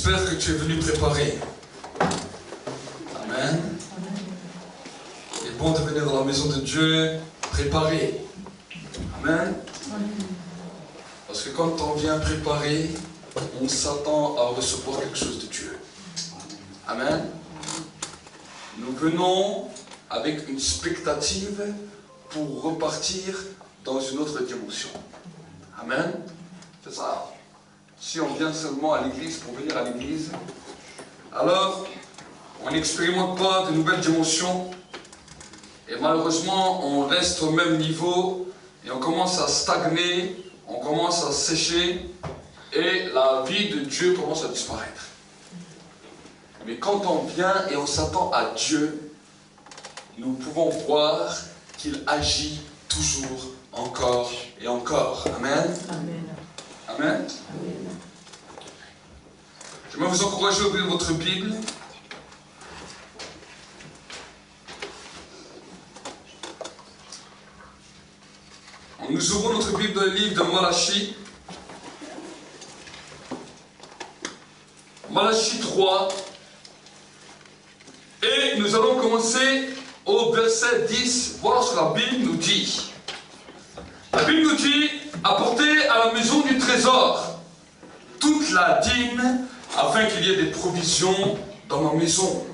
J'espère que tu es venu préparer. Amen. Il est bon de venir dans la maison de Dieu préparé. Amen. Parce que quand on vient préparer, on s'attend à recevoir quelque chose de Dieu. Amen. Nous venons avec une expectative pour repartir dans une autre dimension. Amen. C'est ça. Si on vient seulement à l'église pour venir à l'église, alors on n'expérimente pas de nouvelles dimensions et malheureusement on reste au même niveau et on commence à stagner, on commence à sécher et la vie de Dieu commence à disparaître. Mais quand on vient et on s'attend à Dieu, nous pouvons voir qu'il agit toujours, encore et encore. Amen. Amen. Amen. Je vais vous encourager à ouvrir votre Bible. Nous ouvrons notre Bible dans le livre de Malachie. Malachie 3. Et nous allons commencer au verset 10, voir ce que la Bible nous dit. La Bible nous dit, apportez à la maison du trésor toute la dîme, afin qu'il y ait des provisions dans ma maison.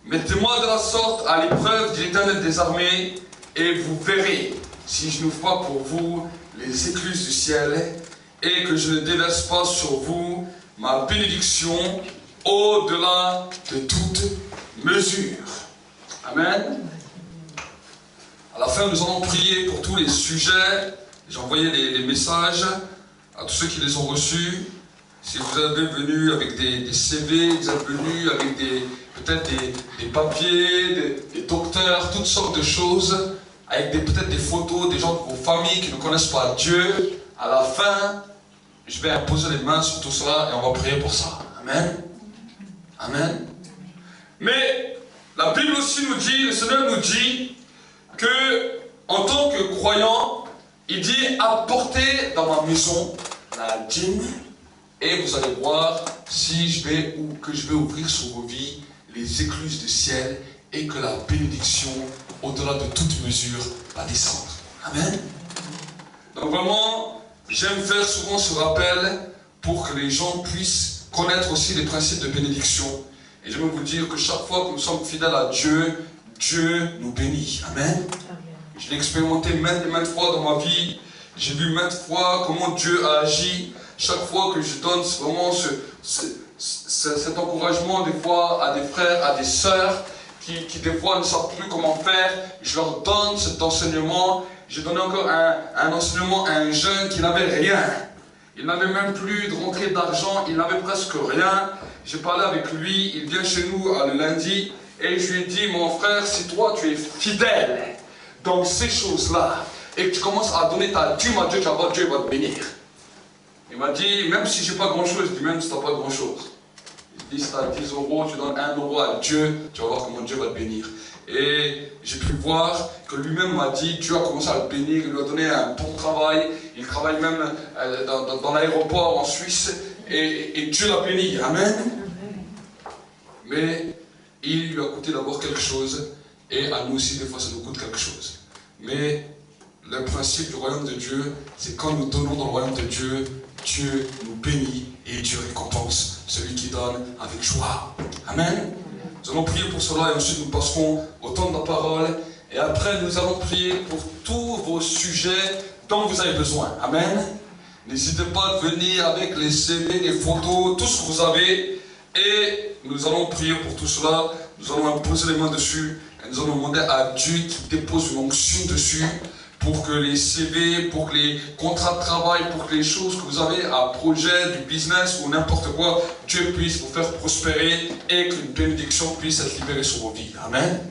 Mettez-moi de la sorte à l'épreuve, dit l'Éternel des armées, et vous verrez si je n'ouvre pas pour vous les écluses du ciel, et que je ne déverse pas sur vous ma bénédiction au-delà de toute mesure. Amen. À la fin, nous allons prier pour tous les sujets. J'ai envoyé les messages à tous ceux qui les ont reçus. Si vous êtes venu avec des CV, vous êtes venu avec peut-être des papiers, des docteurs, toutes sortes de choses, avec peut-être des photos, des gens de vos familles qui ne connaissent pas Dieu, à la fin, je vais imposer les mains sur tout cela et on va prier pour ça. Amen. Amen. Mais la Bible aussi nous dit, le Seigneur nous dit que en tant que croyant, il dit apportez dans ma maison la dîme et vous allez voir si je vais ouvrir sur vos vies les écluses du ciel et que la bénédiction au-delà de toute mesure va descendre. Amen. Donc vraiment, j'aime faire souvent ce rappel pour que les gens puissent connaître aussi les principes de bénédiction. Et je veux vous dire que chaque fois que nous sommes fidèles à Dieu, Dieu nous bénit. Amen. Je l'ai expérimenté maintes et maintes fois dans ma vie. J'ai vu maintes fois comment Dieu a agi. Chaque fois que je donne vraiment cet encouragement des fois à des frères, à des sœurs qui des fois ne savent plus comment faire, je leur donne cet enseignement. J'ai donné encore un enseignement à un jeune qui n'avait rien. Il n'avait même plus de rentrée d'argent, il n'avait presque rien. J'ai parlé avec lui, il vient chez nous le lundi et je lui ai dit, mon frère, si toi tu es fidèle dans ces choses-là et que tu commences à donner ta dîme à Dieu, tu vas voir, Dieu va te bénir. Il m'a dit, même si je n'ai pas grand-chose, je dis même si tu n'as pas grand-chose. Il dit, si tu as 10 euros, tu donnes 1 euro à Dieu, tu vas voir comment Dieu va te bénir. Et j'ai pu voir que lui-même m'a dit, Dieu a commencé à le bénir, il lui a donné un bon travail, il travaille même dans l'aéroport en Suisse, et Dieu l'a béni. Amen. Mais il lui a coûté d'abord quelque chose, et à nous aussi, des fois, ça nous coûte quelque chose. Mais le principe du royaume de Dieu, c'est quand nous donnons dans le royaume de Dieu, Dieu nous bénit et Dieu récompense celui qui donne avec joie. Amen. Nous allons prier pour cela et ensuite nous passerons au temps de la parole. Et après, nous allons prier pour tous vos sujets dont vous avez besoin. Amen. N'hésitez pas à venir avec les CV, les photos, tout ce que vous avez. Et nous allons prier pour tout cela. Nous allons imposer les mains dessus. Et nous allons demander à Dieu qu'il dépose une onction dessus pour que les CV, pour que les contrats de travail, pour que les choses que vous avez à projet, du business ou n'importe quoi, Dieu puisse vous faire prospérer et qu'une bénédiction puisse être libérée sur vos vies. Amen.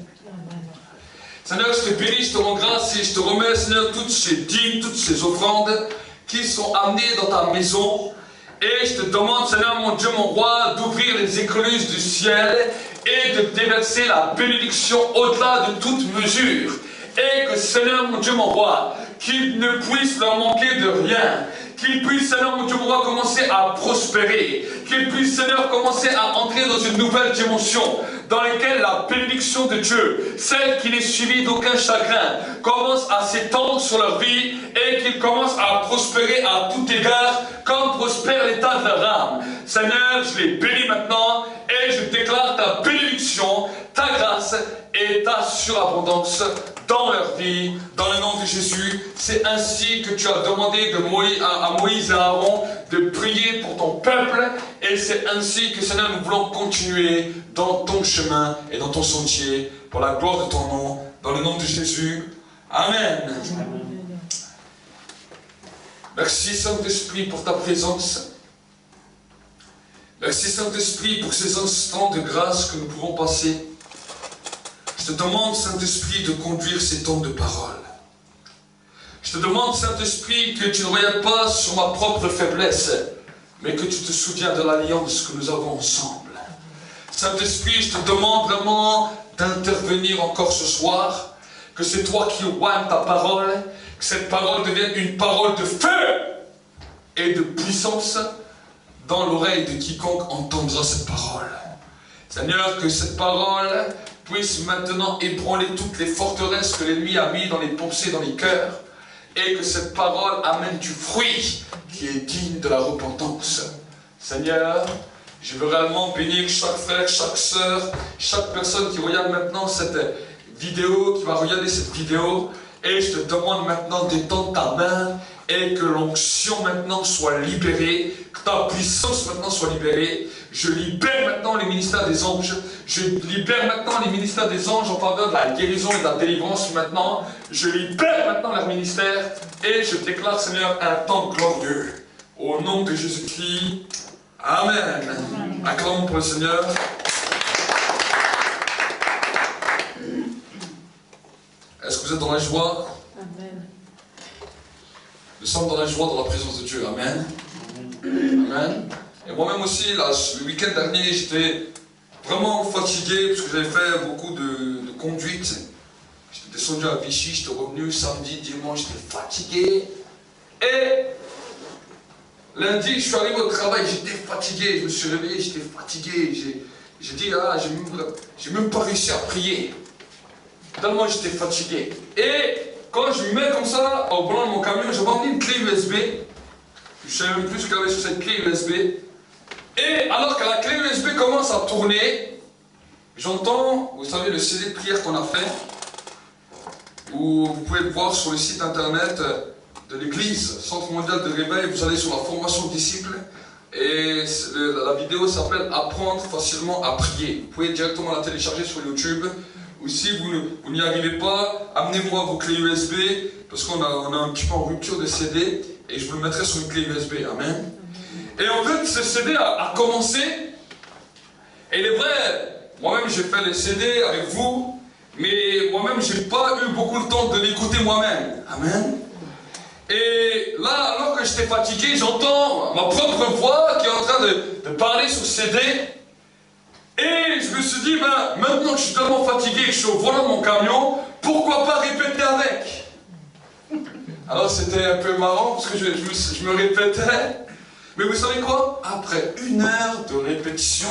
Seigneur, je te bénis, je te rends grâce et je te remets, Seigneur, toutes ces dîmes, toutes ces offrandes qui sont amenées dans ta maison. Et je te demande, Seigneur, mon Dieu, mon roi, d'ouvrir les écluses du ciel et de déverser la bénédiction au-delà de toute mesure. Et que, Seigneur, mon Dieu, mon roi, qu'il ne puisse leur manquer de rien, qu'il puisse, Seigneur, mon Dieu, pouvoir commencer à prospérer, qu'il puisse, Seigneur, commencer à entrer dans une nouvelle dimension, dans laquelle la bénédiction de Dieu, celle qui n'est suivie d'aucun chagrin, commence à s'étendre sur leur vie et qu'ils commencent à prospérer à tout égard, comme prospère l'état de leur âme. Seigneur, je les bénis maintenant et je déclare ta bénédiction, ta grâce et ta surabondance dans leur vie, dans le nom de Jésus. C'est ainsi que tu as demandé à Moïse et à Aaron de prier pour ton peuple, et c'est ainsi que, Seigneur, nous voulons continuer dans ton chemin et dans ton sentier, pour la gloire de ton nom, dans le nom de Jésus. Amen. Merci Saint-Esprit pour ta présence. Merci Saint-Esprit pour ces instants de grâce que nous pouvons passer. Je te demande, Saint-Esprit, de conduire ces temps de parole. Je te demande, Saint-Esprit, que tu ne regardes pas sur ma propre faiblesse, mais que tu te souviens de l'alliance que nous avons ensemble. Saint-Esprit, je te demande vraiment d'intervenir encore ce soir, que c'est toi qui oignes ta parole, que cette parole devienne une parole de feu et de puissance dans l'oreille de quiconque entendra cette parole. Seigneur, que cette parole puisse maintenant ébranler toutes les forteresses que l'ennemi a mis dans les pensées, dans les cœurs, et que cette parole amène du fruit qui est digne de la repentance. Seigneur, je veux réellement bénir chaque frère, chaque sœur, chaque personne qui regarde maintenant cette vidéo, qui va regarder cette vidéo, et je te demande maintenant d'étendre ta main et que l'onction maintenant soit libérée, que ta puissance maintenant soit libérée. Je libère maintenant les ministères des anges. Je libère maintenant les ministères des anges en faveur de la guérison et de la délivrance maintenant. Je libère maintenant leur ministère et je déclare, Seigneur, un temps glorieux. Au nom de Jésus-Christ. Amen. Acclamons pour le Seigneur. Est-ce que vous êtes dans la joie? Amen. Nous sommes dans la joie, dans la présence de Dieu. Amen. Amen. Et moi-même aussi, là, le week-end dernier, j'étais vraiment fatigué parce que j'avais fait beaucoup de conduite. J'étais descendu à Vichy, j'étais revenu samedi, dimanche, j'étais fatigué. Et lundi, je suis arrivé au travail, j'étais fatigué. Je me suis réveillé, j'étais fatigué. J'ai dit, ah, j'ai même pas réussi à prier. Tellement j'étais fatigué. Et quand je me mets comme ça au volant de mon camion, j'avais emmené une clé USB. Je ne savais même plus ce qu'il y avait sur cette clé USB. Et alors que la clé USB commence à tourner, j'entends, vous savez, le CD de prière qu'on a fait, où vous pouvez le voir sur le site internet de l'église, Centre mondial de réveil. Vous allez sur la formation disciples. Et la vidéo s'appelle Apprendre facilement à prier. Vous pouvez directement la télécharger sur YouTube. Ou si vous n'y arrivez pas, amenez-moi vos clés USB, parce qu'on a un petit peu en rupture de CD, et je vous le mettrai sur une clé USB. Amen. Et en fait, ce CD a commencé, et il est vrai, moi-même j'ai fait les CD avec vous, mais moi-même j'ai pas eu beaucoup le temps de l'écouter moi-même. Amen. Et là, alors que j'étais fatigué, j'entends ma propre voix qui est en train de parler sur CD. Et je me suis dit, ben, maintenant que je suis tellement fatigué, que je suis au volant de mon camion, pourquoi pas répéter avec? Alors c'était un peu marrant parce que je me répétais. Mais vous savez quoi? Après 1 heure de répétition,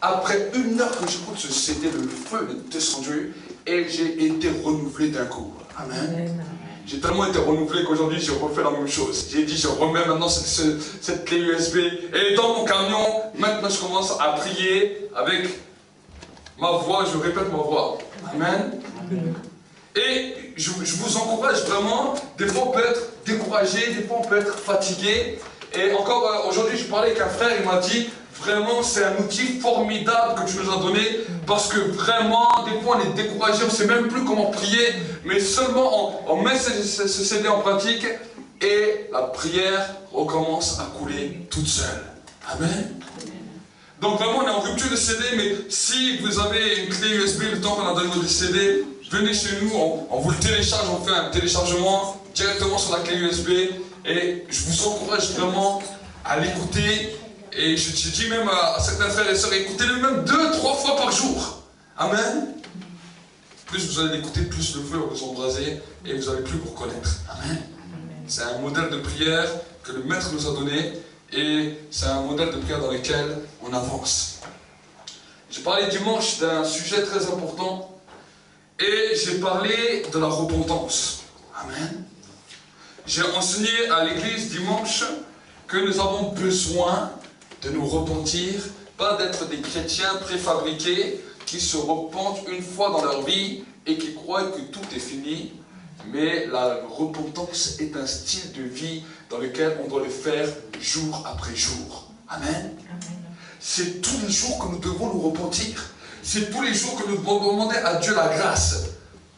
après 1 heure que j'écoute ce CD, le feu est descendu et j'ai été renouvelé d'un coup. Amen. J'ai tellement été renouvelé qu'aujourd'hui j'ai refait la même chose. J'ai dit je remets maintenant cette clé USB. Et dans mon camion, maintenant je commence à prier avec ma voix, je répète ma voix. Amen. Et je vous encourage vraiment, des fois on peut être découragé, des fois on peut être fatigué. Et encore aujourd'hui je parlais avec un frère, il m'a dit vraiment c'est un outil formidable que tu nous as donné, parce que vraiment des fois on est découragé, on ne sait même plus comment prier, mais seulement on met ce CD en pratique et la prière recommence à couler toute seule. Amen. Donc vraiment on est en rupture de CD, mais si vous avez une clé USB, le temps qu'on a donné le CD, venez chez nous, on vous le télécharge, on fait un téléchargement directement sur la clé USB, et je vous encourage vraiment à l'écouter. Et je dis même à certains frères et sœurs, écoutez-le même 2-3 fois par jour. Amen. Plus vous allez l'écouter, plus le feu va vous embraser et vous n'allez plus vous reconnaître. Amen. C'est un modèle de prière que le Maître nous a donné et c'est un modèle de prière dans lequel on avance. J'ai parlé dimanche d'un sujet très important et j'ai parlé de la repentance. Amen. J'ai enseigné à l'église dimanche que nous avons besoin de nous repentir, pas d'être des chrétiens préfabriqués qui se repentent une fois dans leur vie et qui croient que tout est fini, mais la repentance est un style de vie dans lequel on doit le faire jour après jour. Amen. C'est tous les jours que nous devons nous repentir. C'est tous les jours que nous devons demander à Dieu la grâce.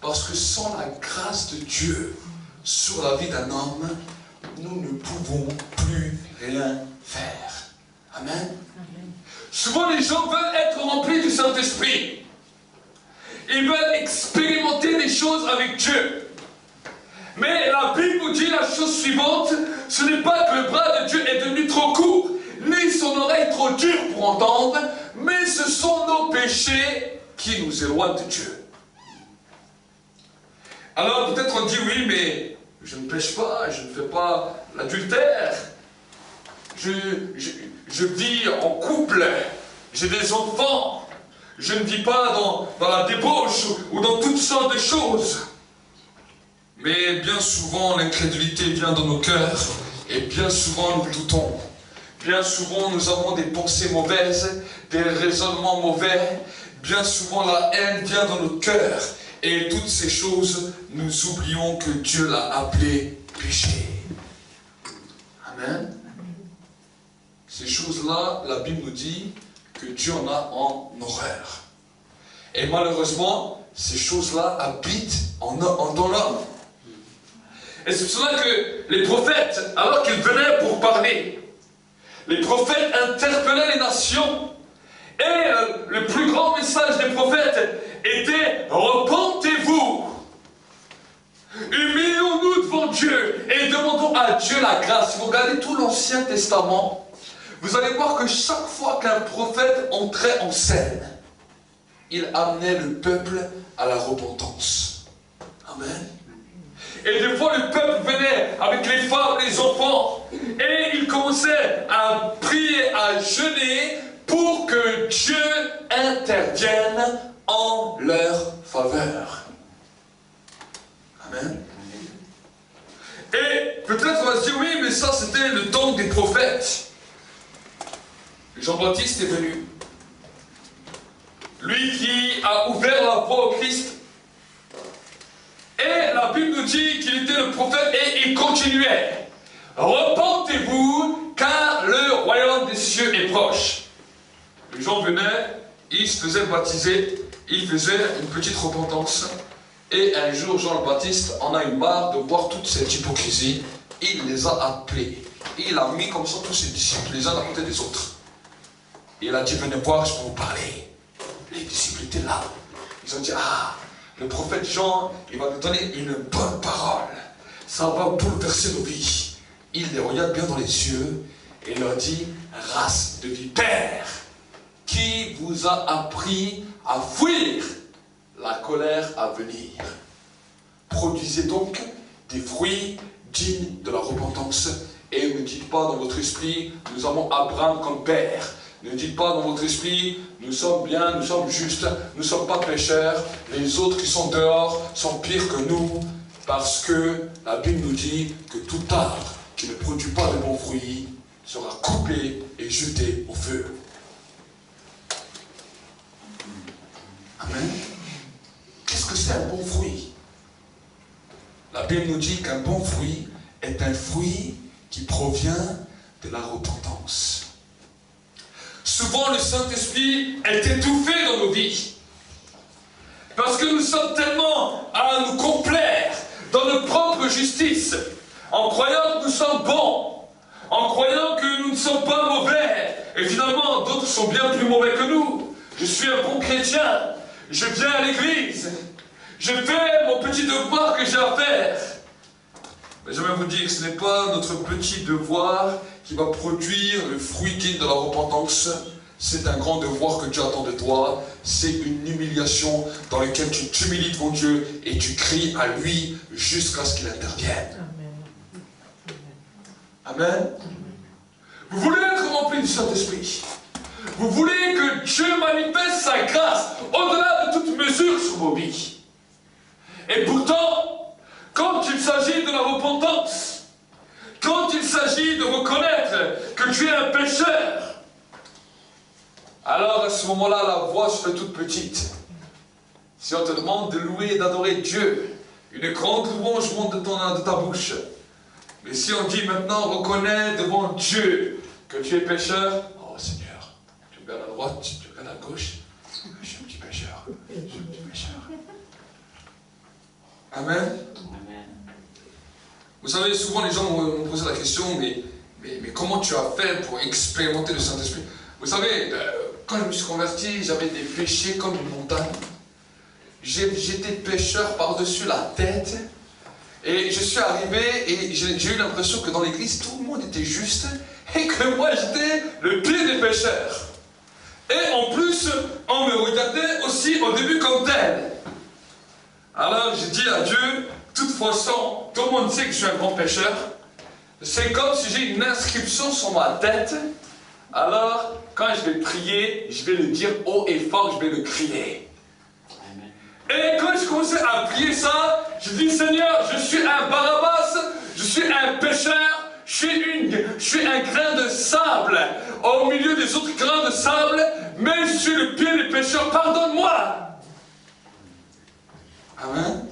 Parce que sans la grâce de Dieu sur la vie d'un homme, nous ne pouvons plus rien faire. Amen. Souvent les gens veulent être remplis du Saint-Esprit. Ils veulent expérimenter les choses avec Dieu. Mais la Bible nous dit la chose suivante, ce n'est pas que le bras de Dieu est devenu trop court, ni son oreille trop dure pour entendre, mais ce sont nos péchés qui nous éloignent de Dieu. Alors peut-être on dit oui, mais je ne pêche pas, je ne fais pas l'adultère, je vis en couple, j'ai des enfants, je ne vis pas dans la débauche ou dans toutes sortes de choses. Mais bien souvent l'incrédulité vient dans nos cœurs et bien souvent nous doutons. Bien souvent nous avons des pensées mauvaises, des raisonnements mauvais, bien souvent la haine vient dans nos cœurs. Et toutes ces choses, nous oublions que Dieu l'a appelé péché. Amen. Ces choses-là, la Bible nous dit que Dieu en a en horreur. Et malheureusement, ces choses-là habitent dans l'homme. Et c'est pour cela que les prophètes, alors qu'ils venaient pour parler, les prophètes interpellaient les nations. Et le plus grand message des prophètes était « Repentez-vous, humilions-nous devant Dieu et demandons à Dieu la grâce ». Si vous regardez tout l'Ancien Testament, vous allez voir que chaque fois qu'un prophète entrait en scène, il amenait le peuple à la repentance. Amen. Et des fois, le peuple venait avec les femmes, les enfants, et il commençait à prier, à jeûner, pour que Dieu intervienne en leur faveur. Amen. Et peut-être on va se dire, oui, mais ça c'était le temps des prophètes. Jean-Baptiste est venu. Lui qui a ouvert la voie au Christ. Et la Bible nous dit qu'il était le prophète et il continuait. Repentez-vous, car le royaume des cieux est proche. Les gens venaient, ils se faisaient baptiser, ils faisaient une petite repentance. Et un jour, Jean le Baptiste en a eu marre de voir toute cette hypocrisie. Il les a appelés. Et il a mis comme ça tous ses disciples, les uns à côté des autres. Et il a dit, venez voir, je vais vous parler. Les disciples étaient là. Ils ont dit, ah, le prophète Jean, il va nous donner une bonne parole. Ça va bouleverser nos vies. Il les regarde bien dans les yeux et leur dit, race de vipères, qui vous a appris à fuir la colère à venir. Produisez donc des fruits dignes de la repentance et ne dites pas dans votre esprit, nous avons Abraham comme père. Ne dites pas dans votre esprit, nous sommes bien, nous sommes justes, nous ne sommes pas pécheurs, les autres qui sont dehors sont pires que nous, parce que la Bible nous dit que tout arbre qui ne produit pas de bons fruits sera coupé et jeté au feu. Amen. Qu'est-ce que c'est un bon fruit? La Bible nous dit qu'un bon fruit est un fruit qui provient de la repentance. Souvent, le Saint-Esprit est étouffé dans nos vies. Parce que nous sommes tellement à nous complaire dans notre propre justice, en croyant que nous sommes bons, en croyant que nous ne sommes pas mauvais, et finalement, d'autres sont bien plus mauvais que nous. Je suis un bon chrétien, je viens à l'église, je fais mon petit devoir que j'ai à faire. Mais j'aimerais vous dire que ce n'est pas notre petit devoir qui va produire le fruit digne de la repentance. C'est un grand devoir que Dieu attend de toi. C'est une humiliation dans laquelle tu t'humilies devant Dieu et tu cries à lui jusqu'à ce qu'il intervienne. Amen. Vous voulez être rempli du Saint-Esprit. Vous voulez que Dieu manifeste sa grâce au-delà de toute mesure sur vos vies. Et pourtant, quand il s'agit de la repentance, quand il s'agit de reconnaître que tu es un pécheur, alors à ce moment-là, la voix se fait toute petite. Si on te demande de louer et d'adorer Dieu, une grande louange monte de ta bouche. Mais si on dit maintenant, reconnais devant Dieu que tu es pécheur, oh Seigneur, tu regardes à droite, tu regardes à gauche, je suis un petit pécheur, je suis un petit pécheur. Amen. Vous savez, souvent les gens m'ont posé la question, mais comment tu as fait pour expérimenter le Saint-Esprit? Vous savez, quand je me suis converti, j'avais des péchés comme une montagne. J'étais pécheur par-dessus la tête. Et je suis arrivé et j'ai eu l'impression que dans l'église, tout le monde était juste et que moi j'étais le pire des pécheurs. Et en plus, on me regardait aussi au début comme tel. Alors j'ai dit à Dieu, de toute façon, tout le monde sait que je suis un grand pécheur. C'est comme si j'ai une inscription sur ma tête. Alors, quand je vais prier, je vais le dire haut et fort, je vais le crier. Amen. Et quand je commençais à prier ça, je dis Seigneur, je suis un Barabbas, je suis un pécheur, je suis un grain de sable au milieu des autres grains de sable, mais je suis le pire des pécheurs, pardonne-moi. Amen.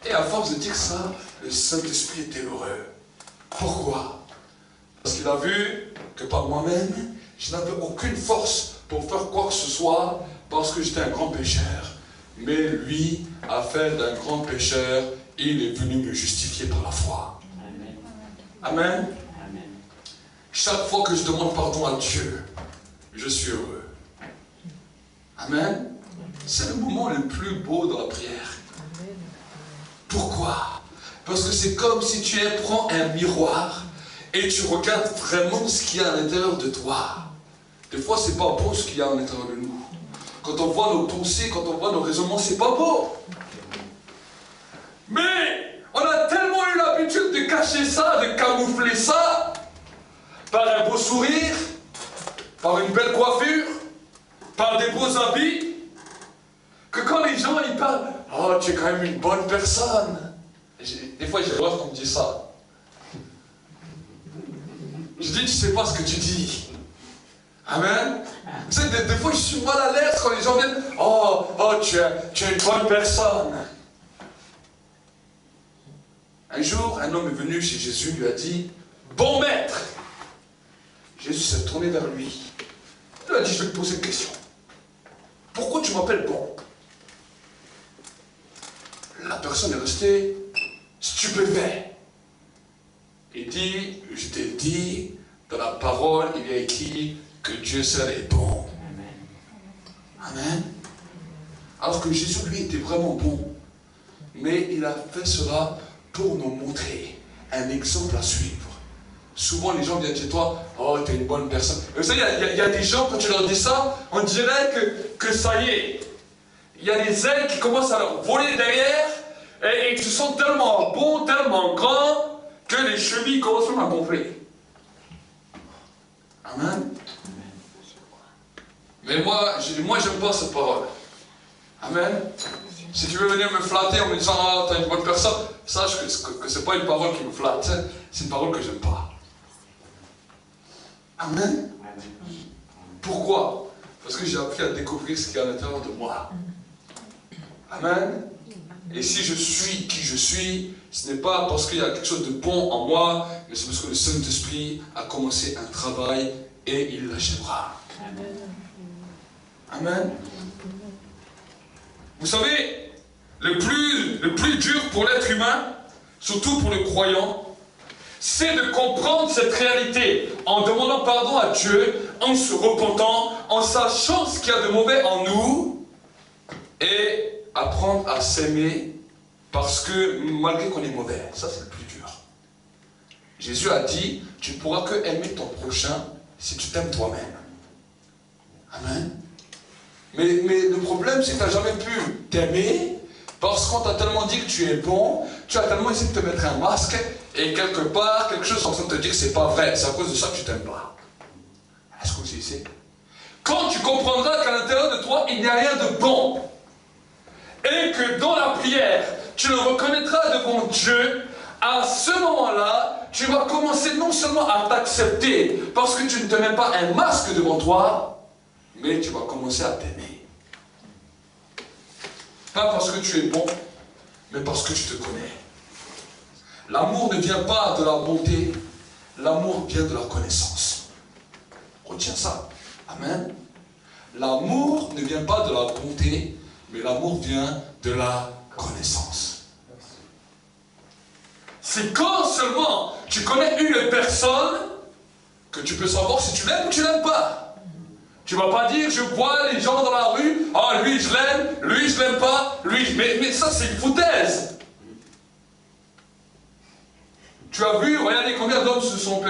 Et à force de dire ça, le Saint-Esprit était heureux. Pourquoi? Parce qu'il a vu que par moi-même, je n'avais aucune force pour faire quoi que ce soit, parce que j'étais un grand pécheur. Mais lui a fait d'un grand pécheur, il est venu me justifier par la foi. Amen. Amen. Amen. Chaque fois que je demande pardon à Dieu, je suis heureux. Amen. C'est le moment le plus beau dans la prière. Pourquoi? Parce que c'est comme si tu prends un miroir et tu regardes vraiment ce qu'il y a à l'intérieur de toi. Des fois, c'est pas beau ce qu'il y a à l'intérieur de nous. Quand on voit nos pensées, quand on voit nos raisonnements, c'est pas beau. Mais on a tellement eu l'habitude de cacher ça, de camoufler ça, par un beau sourire, par une belle coiffure, par des beaux habits, que quand les gens ils parlent, oh, tu es quand même une bonne personne. Des fois, j'ai peur qu'on me dise ça. Je dis, tu sais pas ce que tu dis. Amen. Tu sais, des fois, je suis mal à l'aise quand les gens viennent, oh, tu es une bonne personne. Un jour, un homme est venu chez Jésus, lui a dit, bon maître. Jésus s'est tourné vers lui. Il lui a dit, je vais te poser une question. Pourquoi tu m'appelles bon? La personne est restée stupéfait. Il dit, je t'ai dit, dans la parole, il y a écrit que Dieu seul est bon. Amen. Alors que Jésus, lui, était vraiment bon. Mais il a fait cela pour nous montrer un exemple à suivre. Souvent, les gens viennent chez toi, oh, tu es une bonne personne. Vous savez, il y a des gens, quand tu leur dis ça, on dirait que ça y est. Il y a des ailes qui commencent à leur voler derrière, et ils se sentent tellement bons, tellement grands, que les chevilles commencent à gonfler. Amen. Mais moi, j'aime pas cette parole. Amen. Si tu veux venir me flatter en me disant, ah, t'es une bonne personne, sache que c'est pas une parole qui me flatte, c'est une parole que j'aime pas. Amen. Pourquoi? Parce que j'ai appris à découvrir ce qu'il y a à l'intérieur de moi. Amen. Et si je suis qui je suis, ce n'est pas parce qu'il y a quelque chose de bon en moi, mais c'est parce que le Saint-Esprit a commencé un travail et il l'achèvera. Amen. Vous savez, le plus dur pour l'être humain, surtout pour le croyant, c'est de comprendre cette réalité en demandant pardon à Dieu, en se repentant, en sachant ce qu'il y a de mauvais en nous et apprendre à s'aimer parce que malgré qu'on est mauvais, ça c'est le plus dur. Jésus a dit, tu ne pourras que aimer ton prochain si tu t'aimes toi-même. Amen. Mais le problème c'est que tu n'as jamais pu t'aimer parce qu'on t'a tellement dit que tu es bon, tu as tellement essayé de te mettre un masque Et quelque part, quelque chose est en train de te dire que c'est pas vrai. C'est à cause de ça que tu t'aimes pas. Est-ce que vous ici? Quand tu comprendras qu'à l'intérieur de toi, il n'y a rien de bon, et que dans la prière, tu le reconnaîtras devant Dieu, à ce moment-là, tu vas commencer non seulement à t'accepter, parce que tu ne te mets pas un masque devant toi, mais tu vas commencer à t'aimer. Pas parce que tu es bon, mais parce que tu te connais. L'amour ne vient pas de la bonté, l'amour vient de la connaissance. Retiens ça. Amen. L'amour ne vient pas de la bonté, mais l'amour vient de la connaissance. C'est quand seulement tu connais une personne que tu peux savoir si tu l'aimes ou tu l'aimes pas. Tu ne vas pas dire, je vois les gens dans la rue, ah lui je l'aime pas, lui, mais ça c'est une foutaise. Tu as vu, regardez combien d'hommes se sont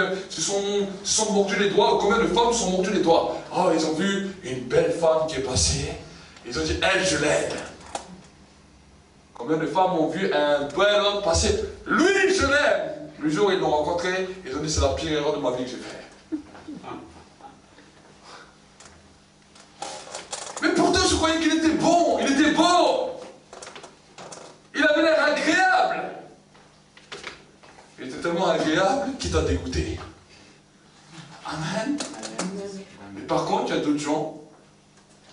mordus les doigts, ou combien de femmes se sont mordues les doigts. Oh, ils ont vu une belle femme qui est passée, ils ont dit, elle je l'aime. Combien de femmes ont vu un bel homme passer, lui je l'aime. Le jour où ils l'ont rencontré, ils ont dit, c'est la pire erreur de ma vie que j'ai faite. Mais pourtant, je croyais qu'il était bon, il était beau. Il avait l'air agréable. Il était tellement agréable qu'il t'a dégoûté. Amen. Mais par contre, il y a d'autres gens,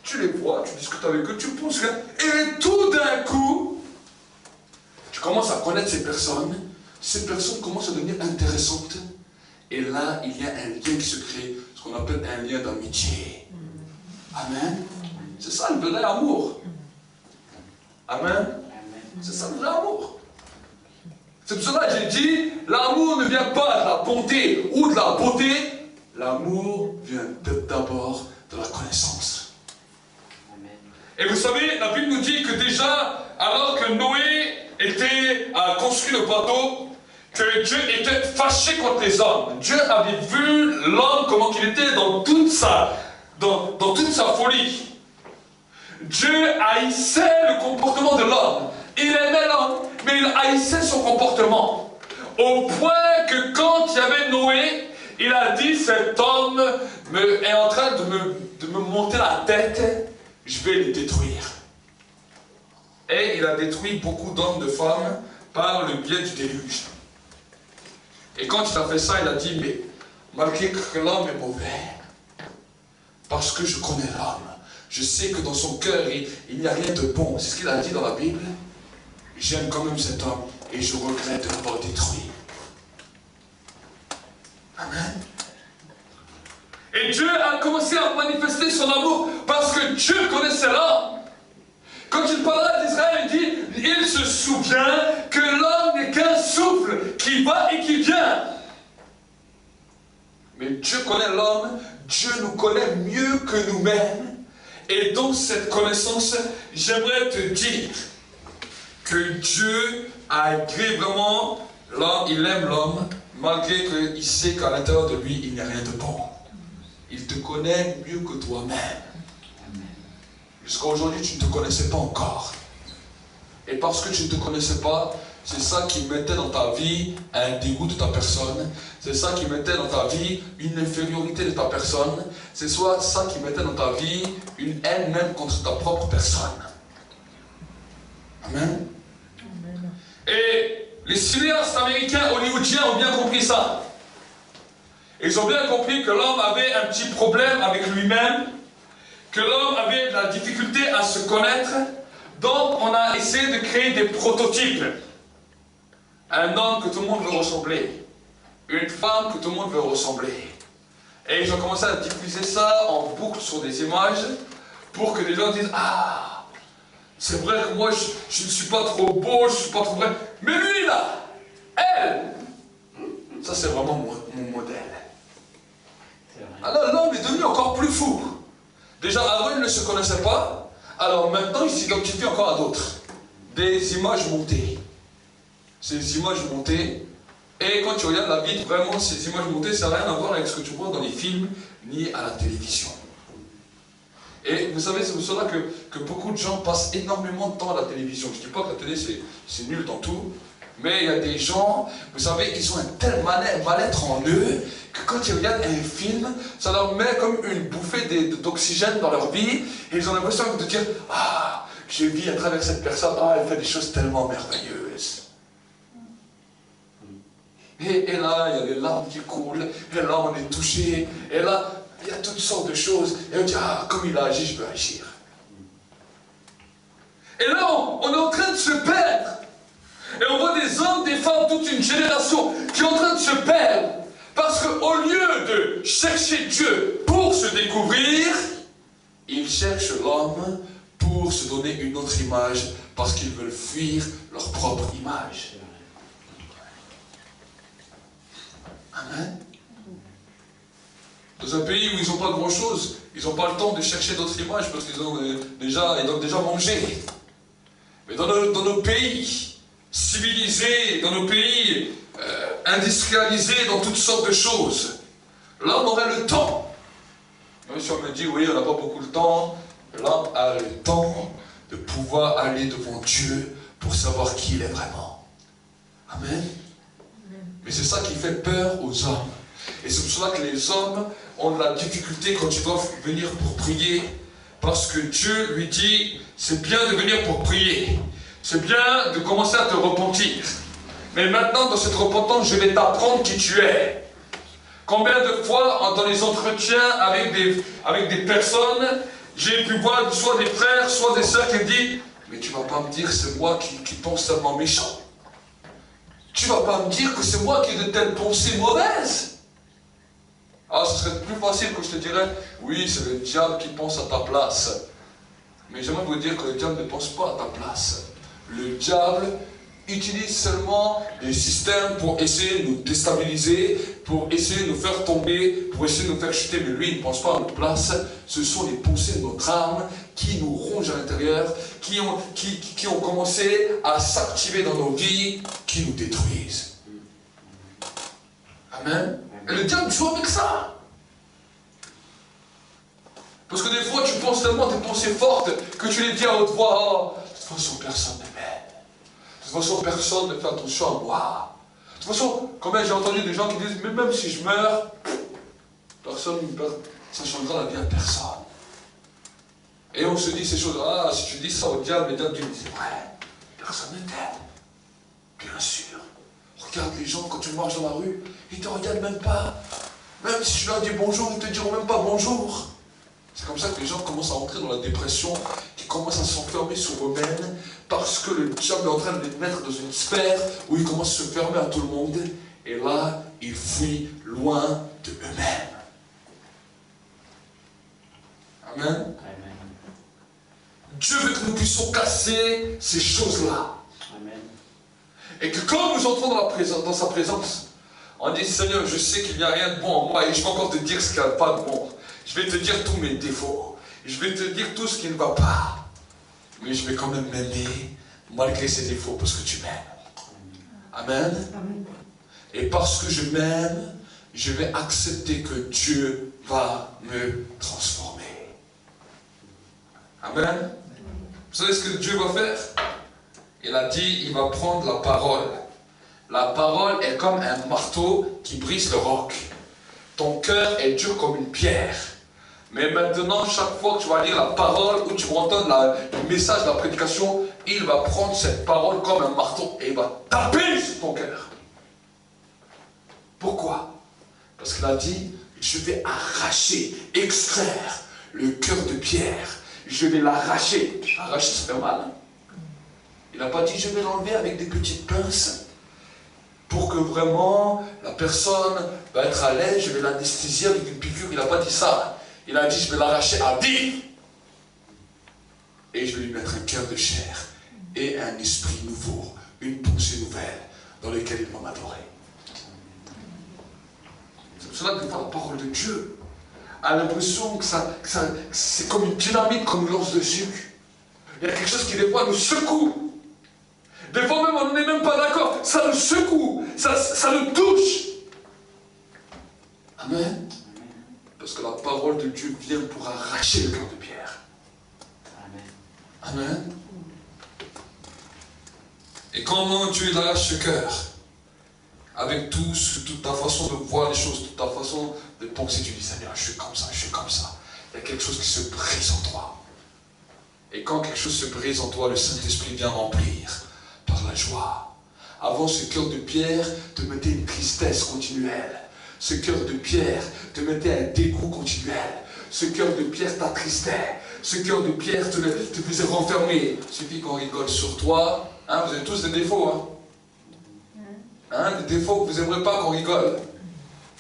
tu les vois, tu discutes avec eux, tu penses rien, et tout d'un coup, tu commences à connaître ces personnes commencent à devenir intéressantes, et là, il y a un lien qui se crée, ce qu'on appelle un lien d'amitié. Amen. C'est ça le vrai amour. Amen. C'est ça le vrai amour. C'est pour cela que j'ai dit, l'amour ne vient pas de la bonté ou de la beauté. L'amour vient d'abord de la connaissance. Amen. Et vous savez, la Bible nous dit que déjà, alors que Noé a construit le bateau, que Dieu était fâché contre les hommes. Dieu avait vu l'homme comment il était dans toute sa folie. Dieu haïssait le comportement de l'homme. Il aimait l'homme, mais il haïssait son comportement. Au point que quand il y avait Noé, il a dit, cet homme est en train de me monter la tête, je vais le détruire. Et il a détruit beaucoup d'hommes, de femmes, par le biais du déluge. Et quand il a fait ça, il a dit, mais malgré que l'homme est mauvais, parce que je connais l'homme, je sais que dans son cœur, il n'y a rien de bon. C'est ce qu'il a dit dans la Bible. J'aime quand même cet homme et je regrette de l'avoir détruit. Amen. Et Dieu a commencé à manifester son amour parce que Dieu connaissait l'homme. Quand il parlera d'Israël, il dit, il se souvient que l'homme n'est qu'un souffle qui va et qui vient. Mais Dieu connaît l'homme, Dieu nous connaît mieux que nous-mêmes. Et dans cette connaissance, j'aimerais te dire que Dieu a agréé vraiment l'homme, il aime l'homme, malgré qu'il sait qu'à l'intérieur de lui, il n'y a rien de bon. Il te connaît mieux que toi-même. Jusqu'à aujourd'hui, tu ne te connaissais pas encore. Et parce que tu ne te connaissais pas, c'est ça qui mettait dans ta vie un dégoût de ta personne. C'est ça qui mettait dans ta vie une infériorité de ta personne. C'est soit ça qui mettait dans ta vie une haine même contre ta propre personne. Amen. Amen. Et les cinéastes américains hollywoodiens ont bien compris ça. Ils ont bien compris que l'homme avait un petit problème avec lui-même, que l'homme avait de la difficulté à se connaître. Donc on a essayé de créer des prototypes. Un homme que tout le monde veut ressembler. Une femme que tout le monde veut ressembler. Et ils ont commencé à diffuser ça en boucle sur des images pour que les gens disent, ah, c'est vrai que moi je ne suis pas trop beau, je ne suis pas trop vrai. Mais lui là, elle, ça c'est vraiment mon modèle. Alors l'homme est devenu encore plus fou. Déjà avant il ne se connaissait pas, alors maintenant il s'identifie encore à d'autres. Des images montées. Ces images montées, et quand tu regardes la Bible, vraiment ces images montées, ça n'a rien à voir avec ce que tu vois dans les films, ni à la télévision. Et vous savez, c'est pour cela que beaucoup de gens passent énormément de temps à la télévision. Je ne dis pas que la télé c'est nul dans tout, Mais il y a des gens, vous savez, ils ont un tel mal-être en eux que quand ils regardent un film, ça leur met comme une bouffée d'oxygène dans leur vie. Et ils ont l'impression de dire, ah, je vis à travers cette personne, ah, elle fait des choses tellement merveilleuses. Et là, il y a les larmes qui coulent, et là, on est touché, et là, il y a toutes sortes de choses. Et on dit, ah, comme il a agi, je peux agir. Et là, on est en train de se perdre. Et on voit des hommes, des femmes, toute une génération qui est en train de se perdre. Parce qu'au lieu de chercher Dieu pour se découvrir, ils cherchent l'homme pour se donner une autre image, parce qu'ils veulent fuir leur propre image. Amen. Dans un pays où ils n'ont pas grand-chose, ils n'ont pas le temps de chercher d'autres images, parce qu'ils ont déjà mangé. Mais dans nos pays civilisés, dans nos pays industrialisés, dans toutes sortes de choses, là on aurait le temps. Même si on me dit, oui, on n'a pas beaucoup de temps, l'homme a le temps de pouvoir aller devant Dieu pour savoir qui il est vraiment. Amen. Mais c'est ça qui fait peur aux hommes. Et c'est pour cela que les hommes ont de la difficulté quand ils doivent venir pour prier. Parce que Dieu lui dit, c'est bien de venir pour prier. C'est bien de commencer à te repentir. Mais maintenant, dans cette repentance, je vais t'apprendre qui tu es. Combien de fois, dans les entretiens avec des personnes, j'ai pu voir soit des frères, soit des sœurs qui disent, mais tu ne vas pas me dire que c'est moi qui pense tellement méchant. Tu ne vas pas me dire que c'est moi qui ai de telles pensées mauvaises. Ah, ce serait plus facile que je te dirais, oui, c'est le diable qui pense à ta place. Mais j'aimerais vous dire que le diable ne pense pas à ta place. Le diable utilise seulement des systèmes pour essayer de nous déstabiliser, pour essayer de nous faire tomber, pour essayer de nous faire chuter. Mais lui, il ne pense pas à notre place. Ce sont les pensées de notre âme qui nous rongent à l'intérieur, qui ont commencé à s'activer dans nos vies, qui nous détruisent. Amen. Et le diable joue avec ça. Parce que des fois, tu penses tellement des pensées fortes que tu les dis à haute voix. Oh, de toute façon, personne ne m'aime. De toute façon, personne ne fait attention à moi. De toute façon, combien j'ai entendu des gens qui disent, mais même si je meurs, personne ne peut, ça changera la vie à personne. Et on se dit ces choses. Ah, si tu dis ça au diable, le diable, tu me dis, ouais, personne ne t'aime. Bien sûr. Regarde les gens quand tu marches dans la rue, ils ne te regardent même pas. Même si tu leur dis bonjour, ils ne te diront même pas bonjour. C'est comme ça que les gens commencent à entrer dans la dépression, qui commencent à s'enfermer sur eux-mêmes, parce que le diable est en train de les mettre dans une sphère où ils commencent à se fermer à tout le monde, et là, ils fuient loin de eux-mêmes. Amen. Amen. Dieu veut que nous puissions casser ces choses-là. Et que quand nous entrons dans sa présence, on dit, Seigneur, je sais qu'il n'y a rien de bon en moi et je vais encore te dire ce qu'il n'y a pas de bon. Je vais te dire tous mes défauts. Je vais te dire tout ce qui ne va pas. Mais je vais quand même m'aimer malgré ces défauts parce que tu m'aimes. Amen. Amen. Et parce que je m'aime, je vais accepter que Dieu va me transformer. Amen. Vous savez ce que Dieu va faire? Il a dit, il va prendre la parole. La parole est comme un marteau qui brise le roc. Ton cœur est dur comme une pierre. Mais maintenant, chaque fois que tu vas lire la parole, ou tu vas entendre le message de la prédication, il va prendre cette parole comme un marteau et il va taper sur ton cœur. Pourquoi? Parce qu'il a dit, je vais arracher, extraire le cœur de pierre. Je vais l'arracher. Arracher, ça fait mal. Il n'a pas dit, je vais l'enlever avec des petites pinces pour que vraiment la personne va être à l'aise, je vais l'anesthésier avec une piqûre. Il n'a pas dit ça. Il a dit, je vais l'arracher à vif. Et je vais lui mettre un cœur de chair et un esprit nouveau, une pensée nouvelle dans laquelle il va m'adorer. C'est pour cela que la parole de Dieu a l'impression que c'est comme une dynamite qu'on nous lance dessus. Il y a quelque chose qui des fois nous secoue. Des fois même on n'est même pas d'accord. Ça nous secoue, ça nous touche. Amen. Parce que la parole de Dieu vient pour arracher le cœur de pierre. Amen. Amen. Et quand comment Dieu arrache ce cœur. Avec toute ta façon de voir les choses, toute ta façon de penser, tu dis Seigneur, je suis comme ça, je suis comme ça. Il y a quelque chose qui se brise en toi. Et quand quelque chose se brise en toi, le Saint-Esprit vient remplir par la joie. Avant, ce cœur de pierre te mettait une tristesse continuelle. Ce cœur de pierre te mettait un dégoût continuel. Ce cœur de pierre t'attristait. Ce cœur de pierre te faisait renfermer. Il suffit qu'on rigole sur toi. Hein, vous avez tous des défauts. Des défauts que vous n'aimerez pas qu'on rigole.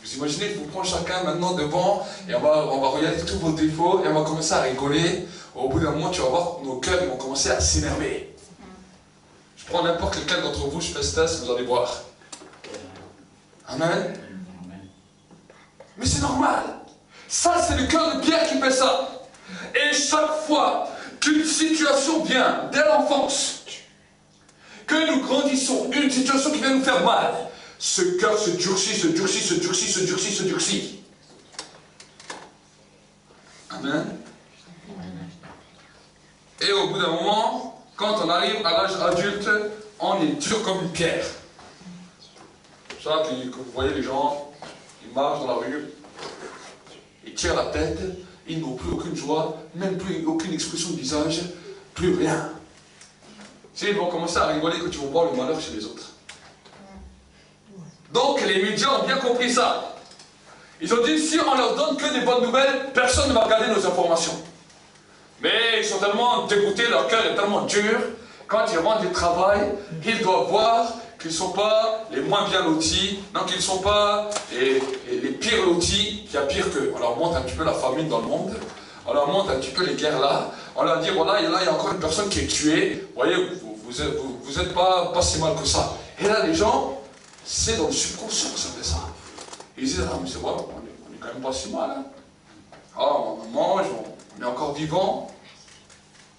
Vous imaginez, il faut prendre chacun maintenant devant et on va regarder tous vos défauts et on va commencer à rigoler. Au bout d'un moment, tu vas voir nos cœurs ils vont commencer à s'énerver. Je prends n'importe lequel d'entre vous, je fais ce test, vous allez voir. Amen. Mais c'est normal. Ça, c'est le cœur de pierre qui fait ça. Et chaque fois qu'une situation vient dès l'enfance, que nous grandissons, une situation qui vient nous faire mal, ce cœur se durcit, se durcit, se durcit, se durcit, se durcit. Amen. Et au bout d'un moment, quand on arrive à l'âge adulte, on est dur comme une pierre. C'est ça que vous voyez les gens, ils marchent dans la rue, ils tirent la tête, ils n'ont plus aucune joie, même plus aucune expression de visage, plus rien. Ils vont commencer à rigoler quand ils vont voir le malheur chez les autres. Donc les médias ont bien compris ça. Ils ont dit, si on leur donne que des bonnes nouvelles, personne ne va regarder nos informations. Mais ils sont tellement dégoûtés, leur cœur est tellement dur, quand ils rentrent du travail, ils doivent voir qu'ils ne sont pas les moins bien lotis, non qu'ils ne sont pas les pires lotis, qu'il y a pire qu'eux. On leur montre un petit peu la famine dans le monde, on leur montre un petit peu les guerres là, on leur dit, voilà, et là il y a encore une personne qui est tuée, vous voyez, vous n'êtes pas si mal que ça. Et là les gens, c'est dans le subconscient que ça fait ça. Ils disent, ah mais c'est vrai, on est quand même pas si mal. Hein. Ah, on mange, on est encore vivant.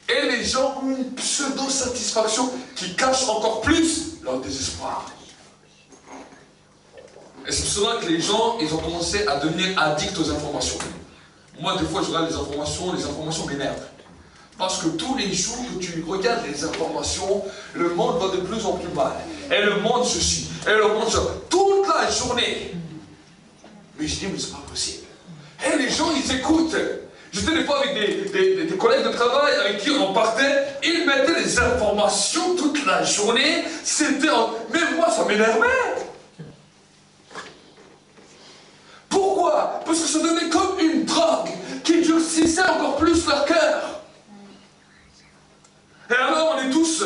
Et les gens ont une pseudo-satisfaction qui cache encore plus leur désespoir. Et c'est pour cela que les gens, ils ont commencé à devenir addicts aux informations. Moi, des fois, je regarde les informations m'énervent. Parce que tous les jours que tu regardes les informations, le monde va de plus en plus mal. Et le monde ceci, et le monde ça. Toute la journée. Mais je dis, mais c'est pas possible. Et les gens, ils écoutent. J'étais des fois avec des collègues de travail avec qui on partait, ils mettaient des informations toute la journée. C'était... Mais moi, ça m'énervait. Pourquoi? Parce que ça devenait comme une drogue qui durcissait encore plus leur cœur. Et alors, on est tous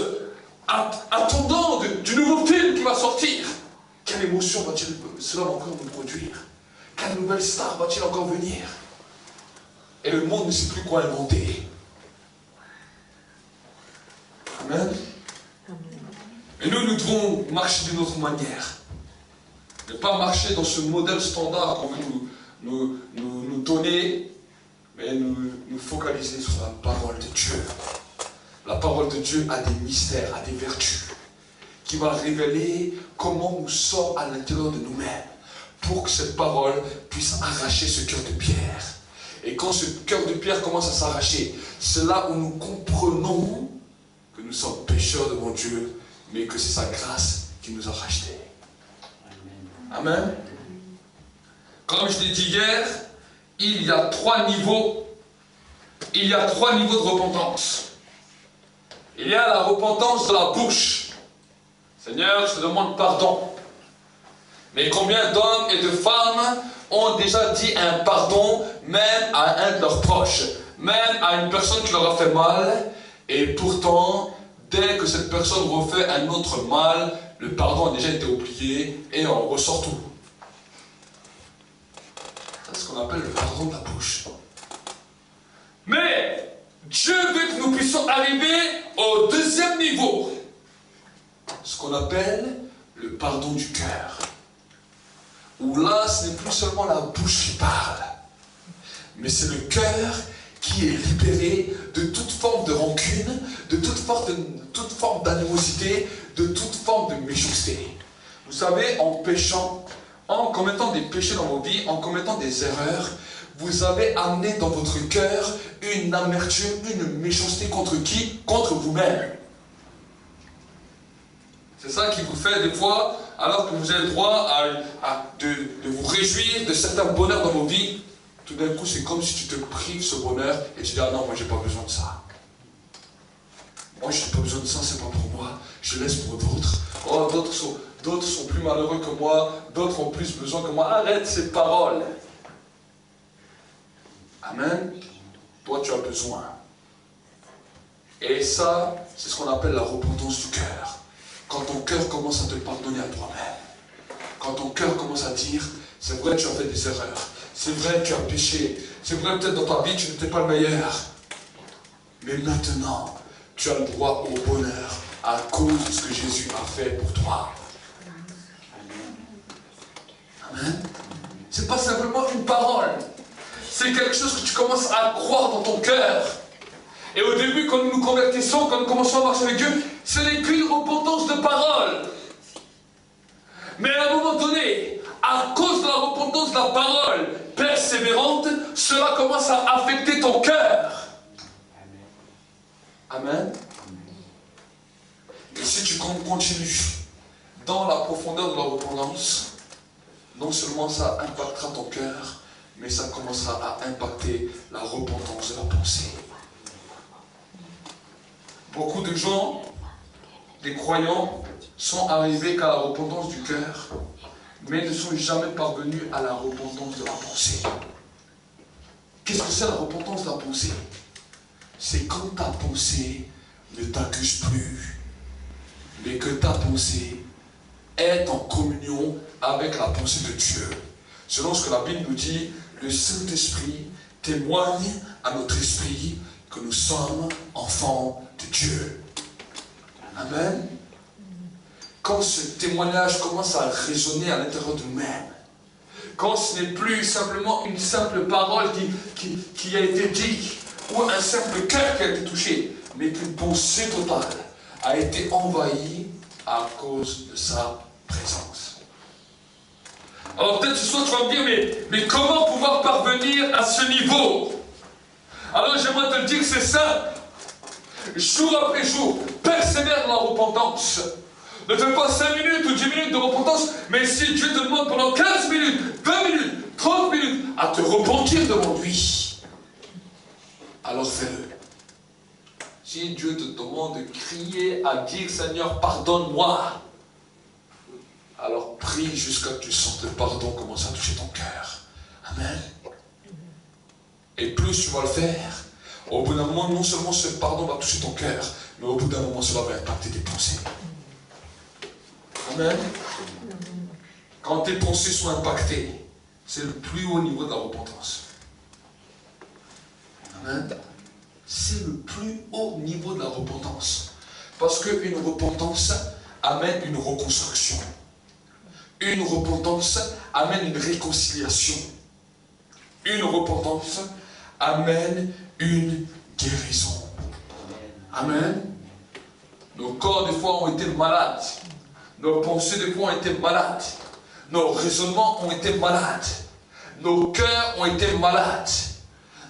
attendants du nouveau film qui va sortir. Quelle émotion cela va encore nous produire? Quelle nouvelle star va-t-il encore venir? Et le monde ne sait plus quoi inventer. Amen. Et nous devons marcher d'une autre manière. Ne pas marcher dans ce modèle standard qu'on veut nous donner, mais nous focaliser sur la parole de Dieu. La parole de Dieu a des mystères, a des vertus, qui va révéler comment nous sommes à l'intérieur de nous-mêmes, pour que cette parole puisse arracher ce cœur de pierre. Et quand ce cœur de pierre commence à s'arracher, c'est là où nous comprenons que nous sommes pécheurs devant Dieu, mais que c'est sa grâce qui nous a rachetés. Amen. Comme je l'ai dit hier, il y a 3 niveaux. Il y a 3 niveaux de repentance. Il y a la repentance de la bouche. Seigneur, je te demande pardon. Mais combien d'hommes et de femmes ont déjà dit un pardon, même à un de leurs proches, même à une personne qui leur a fait mal, et pourtant, dès que cette personne refait un autre mal, le pardon a déjà été oublié, et on ressort tout. C'est ce qu'on appelle le pardon de la bouche. Mais, Dieu veut que nous puissions arriver au 2e niveau, ce qu'on appelle le pardon du cœur. Où là, ce n'est plus seulement la bouche qui parle, mais c'est le cœur qui est libéré de toute forme de rancune, de toute forme d'animosité, de toute forme de méchanceté. Vous savez, en péchant, en commettant des péchés dans vos vies, en commettant des erreurs, vous avez amené dans votre cœur une amertume, une méchanceté contre qui? Contre vous-même. C'est ça qui vous fait des fois, alors que vous avez le droit de vous réjouir de certains bonheurs dans vos vies, tout d'un coup c'est comme si tu te prives ce bonheur et tu dis ah non, moi j'ai pas besoin de ça. Moi je n'ai pas besoin de ça, c'est pas pour moi, je laisse pour d'autres. Oh, d'autres sont plus malheureux que moi, d'autres ont plus besoin que moi. Arrête ces paroles. Amen. Toi tu as besoin. Et ça, c'est ce qu'on appelle la repentance du cœur. Quand ton cœur commence à te pardonner à toi-même. Quand ton cœur commence à dire, c'est vrai tu as fait des erreurs. C'est vrai tu as péché. C'est vrai peut-être dans ta vie tu n'étais pas le meilleur. Mais maintenant, tu as le droit au bonheur à cause de ce que Jésus a fait pour toi. Amen. C'est pas simplement une parole. C'est quelque chose que tu commences à croire dans ton cœur. Et au début, quand nous nous convertissons, quand nous commençons à marcher avec Dieu, ce n'est qu'une repentance de parole. Mais à un moment donné, à cause de la repentance de la parole persévérante, cela commence à affecter ton cœur. Amen. Et si tu continues dans la profondeur de la repentance, non seulement ça impactera ton cœur, mais ça commencera à impacter la repentance de la pensée. Beaucoup de gens, des croyants, sont arrivés qu'à la repentance du cœur, mais ne sont jamais parvenus à la repentance de la pensée. Qu'est-ce que c'est la repentance de la pensée? C'est quand ta pensée ne t'accuse plus, mais que ta pensée est en communion avec la pensée de Dieu. Selon ce que la Bible nous dit, le Saint-Esprit témoigne à notre esprit que nous sommes enfants de Dieu. Amen. Quand ce témoignage commence à résonner à l'intérieur de nous-mêmes, quand ce n'est plus simplement une simple parole qui a été dite, ou un simple cœur qui a été touché, mais qu'une pensée totale a été envahie à cause de sa présence. Alors peut-être ce soir tu vas me dire, mais comment pouvoir parvenir à ce niveau? Alors j'aimerais te le dire, c'est simple. Jour après jour, persévère dans la repentance. Ne fais pas 5 minutes ou 10 minutes de repentance, mais si Dieu te demande pendant 15 minutes, 20 minutes, 30 minutes à te repentir devant lui, alors fais-le. Si Dieu te demande de crier, à dire Seigneur, pardonne-moi, alors prie jusqu'à ce que tu sentes le pardon commencer à toucher ton cœur. Amen. Et plus tu vas le faire, au bout d'un moment, non seulement ce pardon va toucher ton cœur, mais au bout d'un moment, cela va impacter tes pensées. Amen. Quand tes pensées sont impactées, c'est le plus haut niveau de la repentance. Amen. C'est le plus haut niveau de la repentance. Parce qu'une repentance amène une reconstruction. Une repentance amène une réconciliation. Une repentance amène une guérison. Amen. Nos corps, des fois, ont été malades. Nos pensées, des fois, ont été malades. Nos raisonnements ont été malades. Nos cœurs ont été malades.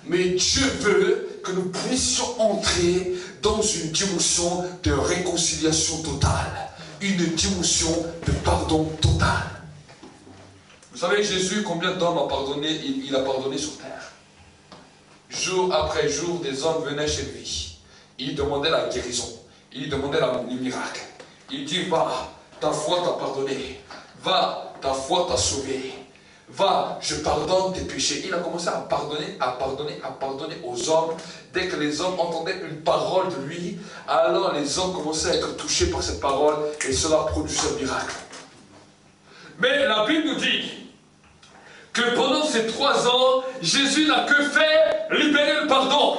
Mais Dieu veut que nous puissions entrer dans une dimension de réconciliation totale. Une dimension de pardon total. Vous savez, Jésus, combien d'hommes a pardonné, il a pardonné sur terre? Jour après jour, des hommes venaient chez lui. Il demandait la guérison. Il demandait les miracles. Il dit, va, ta foi t'a pardonné. Va, ta foi t'a sauvé. Va, je pardonne tes péchés. Il a commencé à pardonner aux hommes. Dès que les hommes entendaient une parole de lui, alors les hommes commençaient à être touchés par cette parole et cela produisait un miracle. Mais la Bible nous dit que pendant ces 3 ans, Jésus n'a que fait libérer le pardon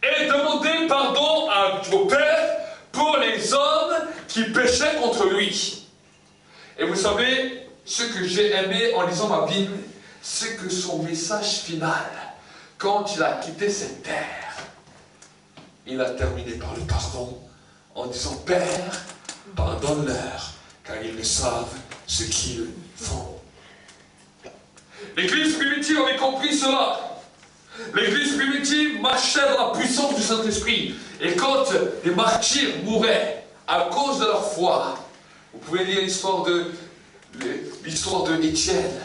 et demander pardon au Père pour les hommes qui péchaient contre lui. Et vous savez, ce que j'ai aimé en lisant ma Bible, c'est que son message final, quand il a quitté cette terre, il a terminé par le pardon en disant, Père, pardonne-leur, car ils ne savent ce qu'ils font. L'église primitive avait compris cela. L'église primitive marchait dans la puissance du Saint-Esprit. Et quand des martyrs mouraient, à cause de leur foi. Vous pouvez lire l'histoire de Étienne.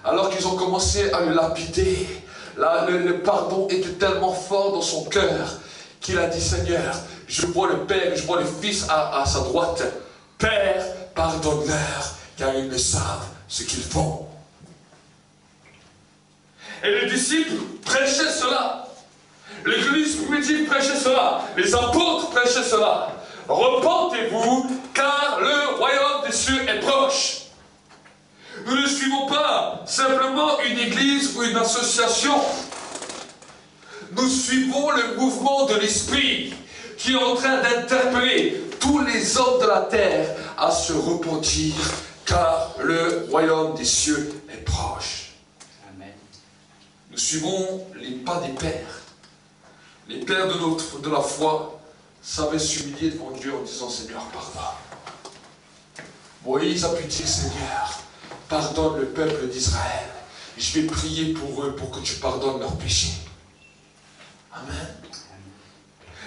Alors qu'ils ont commencé à le lapider, le pardon était tellement fort dans son cœur qu'il a dit, Seigneur, je vois le Père, je vois le Fils à sa droite. Père, pardonne-leur, car ils ne savent ce qu'ils font. Et les disciples prêchaient cela. L'Église primitive prêchait cela. Les apôtres prêchaient cela. Repentez-vous, car le royaume des cieux est proche. Nous ne suivons pas simplement une église ou une association. Nous suivons le mouvement de l'Esprit qui est en train d'interpeller tous les hommes de la terre à se repentir, car le royaume des cieux est proche. Amen. Nous suivons les pas des pères. Les pères de la foi savaient s'humilier devant Dieu en disant, Seigneur, pardonne. Moïse a pu dire, Seigneur, pardonne le peuple d'Israël. Je vais prier pour eux, pour que tu pardonnes leurs péchés. Amen.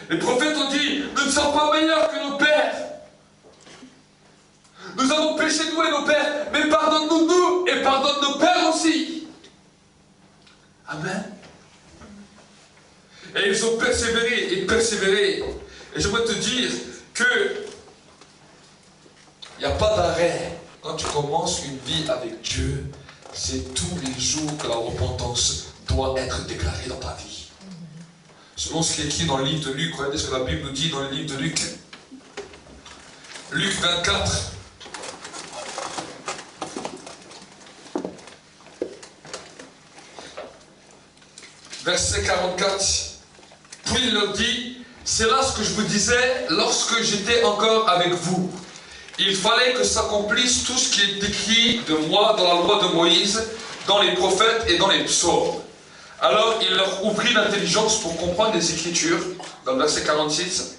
Les prophètes ont dit, nous ne sommes pas meilleurs que nos pères. Nous avons péché, nous et nos pères, mais pardonne-nous, nous, et pardonne nos pères aussi. Amen. Et ils ont persévéré et persévéré. Et je veux te dire que il n'y a pas d'arrêt. Quand tu commences une vie avec Dieu, c'est tous les jours que la repentance doit être déclarée dans ta vie. Selon ce qui est écrit dans le livre de Luc, regardez ce que la Bible nous dit dans le livre de Luc. Luc 24. Verset 44. Puis il leur dit, c'est là ce que je vous disais lorsque j'étais encore avec vous. Il fallait que s'accomplisse tout ce qui est écrit de moi dans la loi de Moïse, dans les prophètes et dans les psaumes. Alors il leur ouvrit l'intelligence pour comprendre les Écritures, dans le verset 46.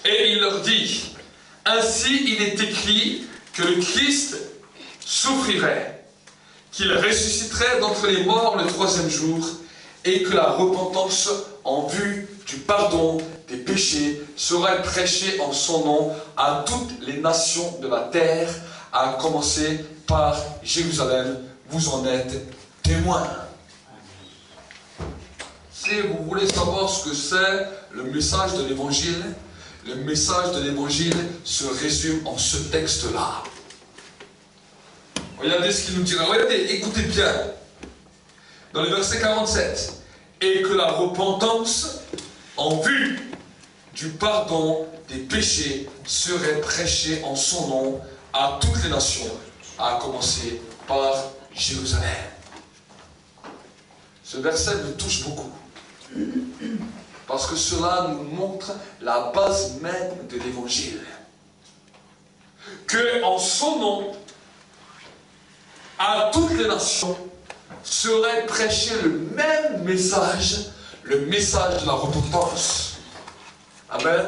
Et il leur dit, ainsi il est écrit que le Christ souffrirait, qu'il ressusciterait d'entre les morts le troisième jour, et que la repentance en vue du pardon des péchés serait prêchée en son nom à toutes les nations de la terre, à commencer par Jérusalem. Vous en êtes témoins. Si vous voulez savoir ce que c'est le message de l'évangile, le message de l'évangile se résume en ce texte-là. Regardez ce qu'il nous dira. Regardez, écoutez bien. Dans le verset 47. Et que la repentance en vue du pardon des péchés serait prêchée en son nom à toutes les nations, à commencer par Jérusalem. Ce verset me touche beaucoup. Parce que cela nous montre la base même de l'évangile. Que en son nom, à toutes les nations, serait prêché le même message, le message de la repentance. Amen.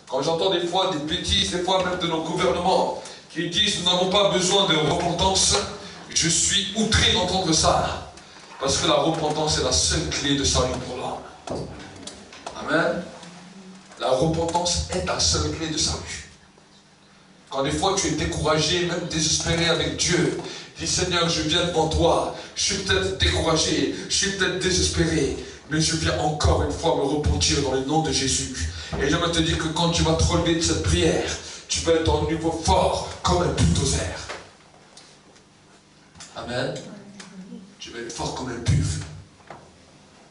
Quand j'entends des fois des bêtises, des fois même de nos gouvernements, qui disent nous n'avons pas besoin de repentance, je suis outré d'entendre ça. Parce que la repentance est la seule clé de salut pour l'homme. Amen. La repentance est la seule clé de salut. Quand des fois tu es découragé, même désespéré avec Dieu, dis Seigneur, je viens devant toi, je suis peut-être découragé, je suis peut-être désespéré, mais je viens encore une fois me repentir dans le nom de Jésus. Et je te dire que quand tu vas te relever de cette prière, tu vas être en niveau fort comme un bulldozer. Amen. Tu vas être fort comme un buffle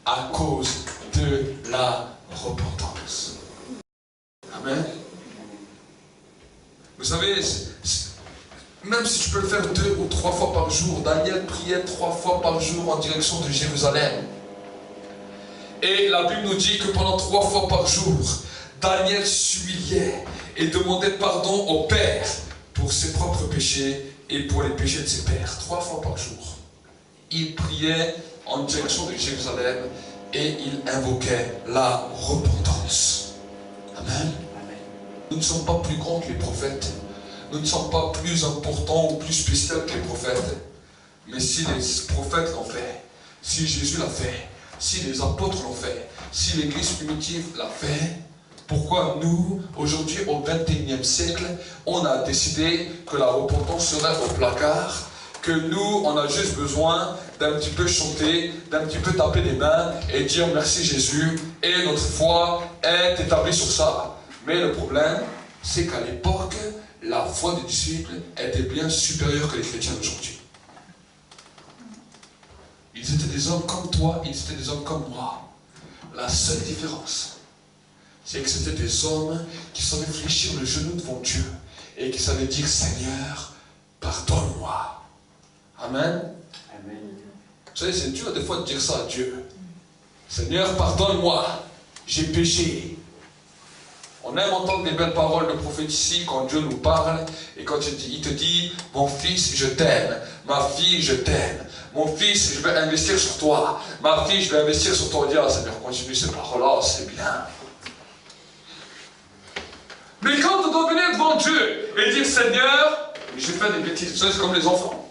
à cause de la repentance. Amen. Vous savez, même si tu peux le faire 2 ou 3 fois par jour, Daniel priait 3 fois par jour en direction de Jérusalem. Et la Bible nous dit que pendant 3 fois par jour, Daniel s'humiliait et demandait pardon au Père pour ses propres péchés et pour les péchés de ses pères. 3 fois par jour. Il priait en direction de Jérusalem et il invoquait la repentance. Amen. Nous ne sommes pas plus grands que les prophètes. Nous ne sommes pas plus importants ou plus spéciaux que les prophètes. Mais si les prophètes l'ont fait, si Jésus l'a fait, si les apôtres l'ont fait, si l'église primitive l'a fait, pourquoi nous, aujourd'hui, au XXIe siècle, on a décidé que la repentance serait au placard, que nous, on a juste besoin d'un petit peu chanter, d'un petit peu taper les mains et dire merci Jésus, et notre foi est établie sur ça. Mais le problème, c'est qu'à l'époque, la foi des disciples était bien supérieure que les chrétiens d'aujourd'hui. Ils étaient des hommes comme toi, ils étaient des hommes comme moi. La seule différence, c'est que c'était des hommes qui savaient fléchir le genou devant Dieu et qui savaient dire Seigneur, pardonne-moi. Amen. Amen. Vous savez, c'est dur des fois de dire ça à Dieu. Seigneur, pardonne-moi, j'ai péché. On aime entendre des belles paroles de prophétie quand Dieu nous parle et quand il te dit, mon fils, je t'aime, ma fille, je t'aime. Mon fils, je vais investir sur toi. Ma fille, je vais investir sur toi. Ah, Seigneur, continue ces paroles-là, c'est bien. Mais quand on doit venir devant Dieu et dire, Seigneur, j'ai fait des bêtises, c'est comme les enfants.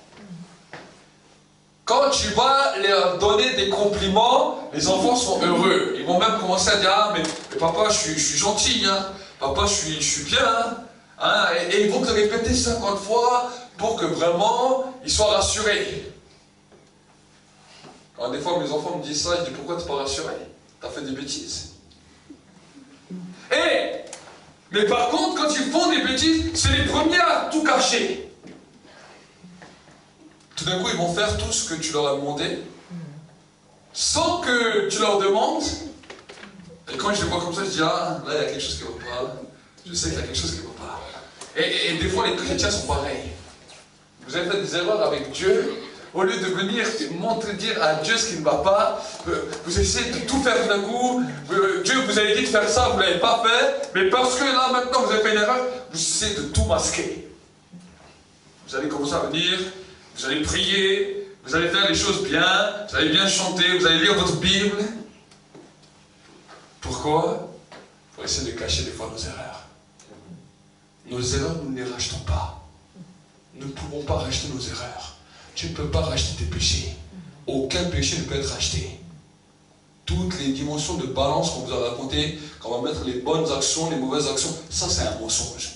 Quand tu vas leur donner des compliments, les enfants sont heureux. Ils vont même commencer à dire, ah, mais papa, je suis gentil, hein. Papa, je suis bien. Hein. Et ils vont te répéter 50 fois pour que vraiment, ils soient rassurés. Quand des fois mes enfants me disent ça, je dis, pourquoi tu n'es pas rassuré? Tu as fait des bêtises. Mais par contre, quand ils font des bêtises, c'est les premiers à tout cacher. Tout d'un coup, ils vont faire tout ce que tu leur as demandé, sans que tu leur demandes. Et quand je les vois comme ça, je dis, ah, là, il y a quelque chose qui ne va pas. Je sais qu'il y a quelque chose qui ne va pas. Et des fois, les chrétiens sont pareils. Vous avez fait des erreurs avec Dieu. Au lieu de venir dire à Dieu ce qui ne va pas, vous essayez de tout faire d'un coup. Dieu vous avez dit de faire ça, vous ne l'avez pas fait. Mais parce que là, maintenant, vous avez fait une erreur, vous essayez de tout masquer. Vous allez commencer à venir, vous allez prier, vous allez faire les choses bien, vous allez bien chanter, vous allez lire votre Bible. Pourquoi? Pour essayer de cacher des fois nos erreurs. Nos erreurs, nous ne les rachetons pas. Nous ne pouvons pas racheter nos erreurs. Tu ne peux pas racheter tes péchés. Aucun péché ne peut être racheté. Toutes les dimensions de balance qu'on vous a racontées, qu'on va mettre les bonnes actions, les mauvaises actions, ça c'est un mensonge.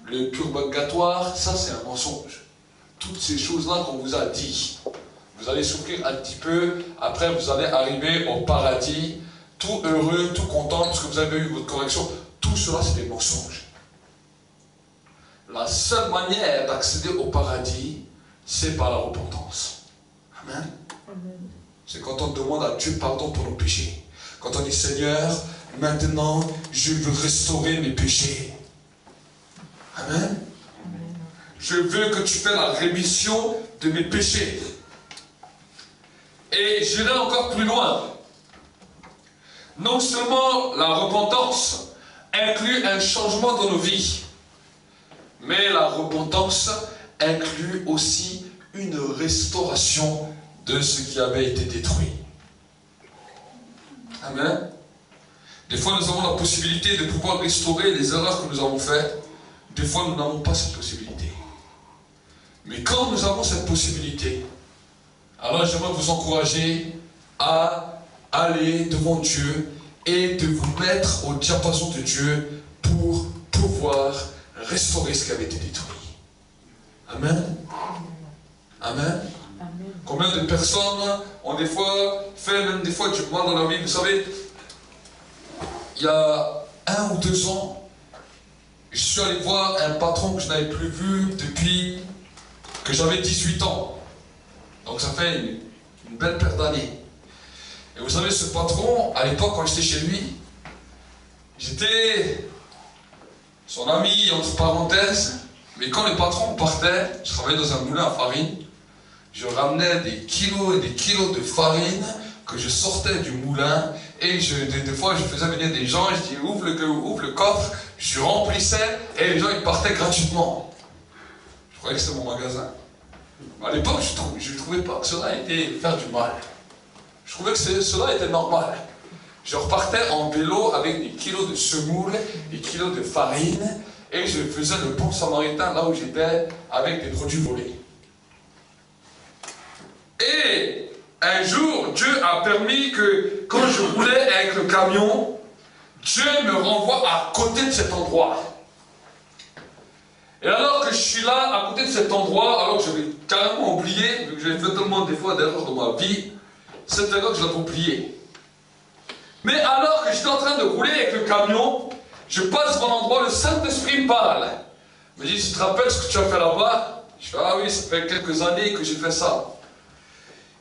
Le purgatoire, ça c'est un mensonge. Toutes ces choses-là qu'on vous a dit, vous allez souffrir un petit peu, après vous allez arriver au paradis, tout heureux, tout content, parce que vous avez eu votre correction. Tout cela c'est des mensonges. La seule manière d'accéder au paradis, c'est par la repentance. Amen. C'est quand on demande à Dieu pardon pour nos péchés. Quand on dit Seigneur, maintenant je veux restaurer mes péchés. Amen. Je veux que tu fasses la rémission de mes péchés. Et j'irai encore plus loin. Non seulement la repentance inclut un changement dans nos vies, mais la repentance inclut aussi une restauration de ce qui avait été détruit. Amen. Des fois, nous avons la possibilité de pouvoir restaurer les erreurs que nous avons faites. Des fois, nous n'avons pas cette possibilité. Mais quand nous avons cette possibilité, alors j'aimerais vous encourager à aller devant Dieu et de vous mettre au diapason de Dieu pour pouvoir restaurer ce qui avait été détruit. Amen. Amen. Amen. Combien de personnes ont des fois fait même des fois du mal dans leur vie? Vous savez, il y a 1 ou 2 ans, je suis allé voir un patron que je n'avais plus vu depuis que j'avais 18 ans. Donc ça fait une belle paire d'années. Et vous savez, ce patron, à l'époque, quand j'étais chez lui, j'étais son ami, entre parenthèses. Mais quand le patron partait, je travaillais dans un moulin à farine, je ramenais des kilos et des kilos de farine que je sortais du moulin et des fois je faisais venir des gens, je dis ouvre le coffre, je remplissais et les gens ils partaient gratuitement. Je croyais que c'était mon magasin. À l'époque, je ne trouvais pas que cela était faire du mal. Je trouvais que cela était normal. Je repartais en vélo avec des kilos de semoule, des kilos de farine, et je faisais le bon samaritain là où j'étais avec des produits volés. Et un jour, Dieu a permis que quand je roulais avec le camion, Dieu me renvoie à côté de cet endroit. Et alors que je suis là, à côté de cet endroit, alors que j'avais carrément oublié, vu que j'avais fait tellement des fois d'erreurs dans ma vie, cette erreur, je l'avais oubliée. Mais alors que j'étais en train de rouler avec le camion, je passe devant l'endroit, le Saint-Esprit me parle. Il me dit, tu te rappelles ce que tu as fait là-bas? Je fais, ah oui, ça fait quelques années que j'ai fait ça.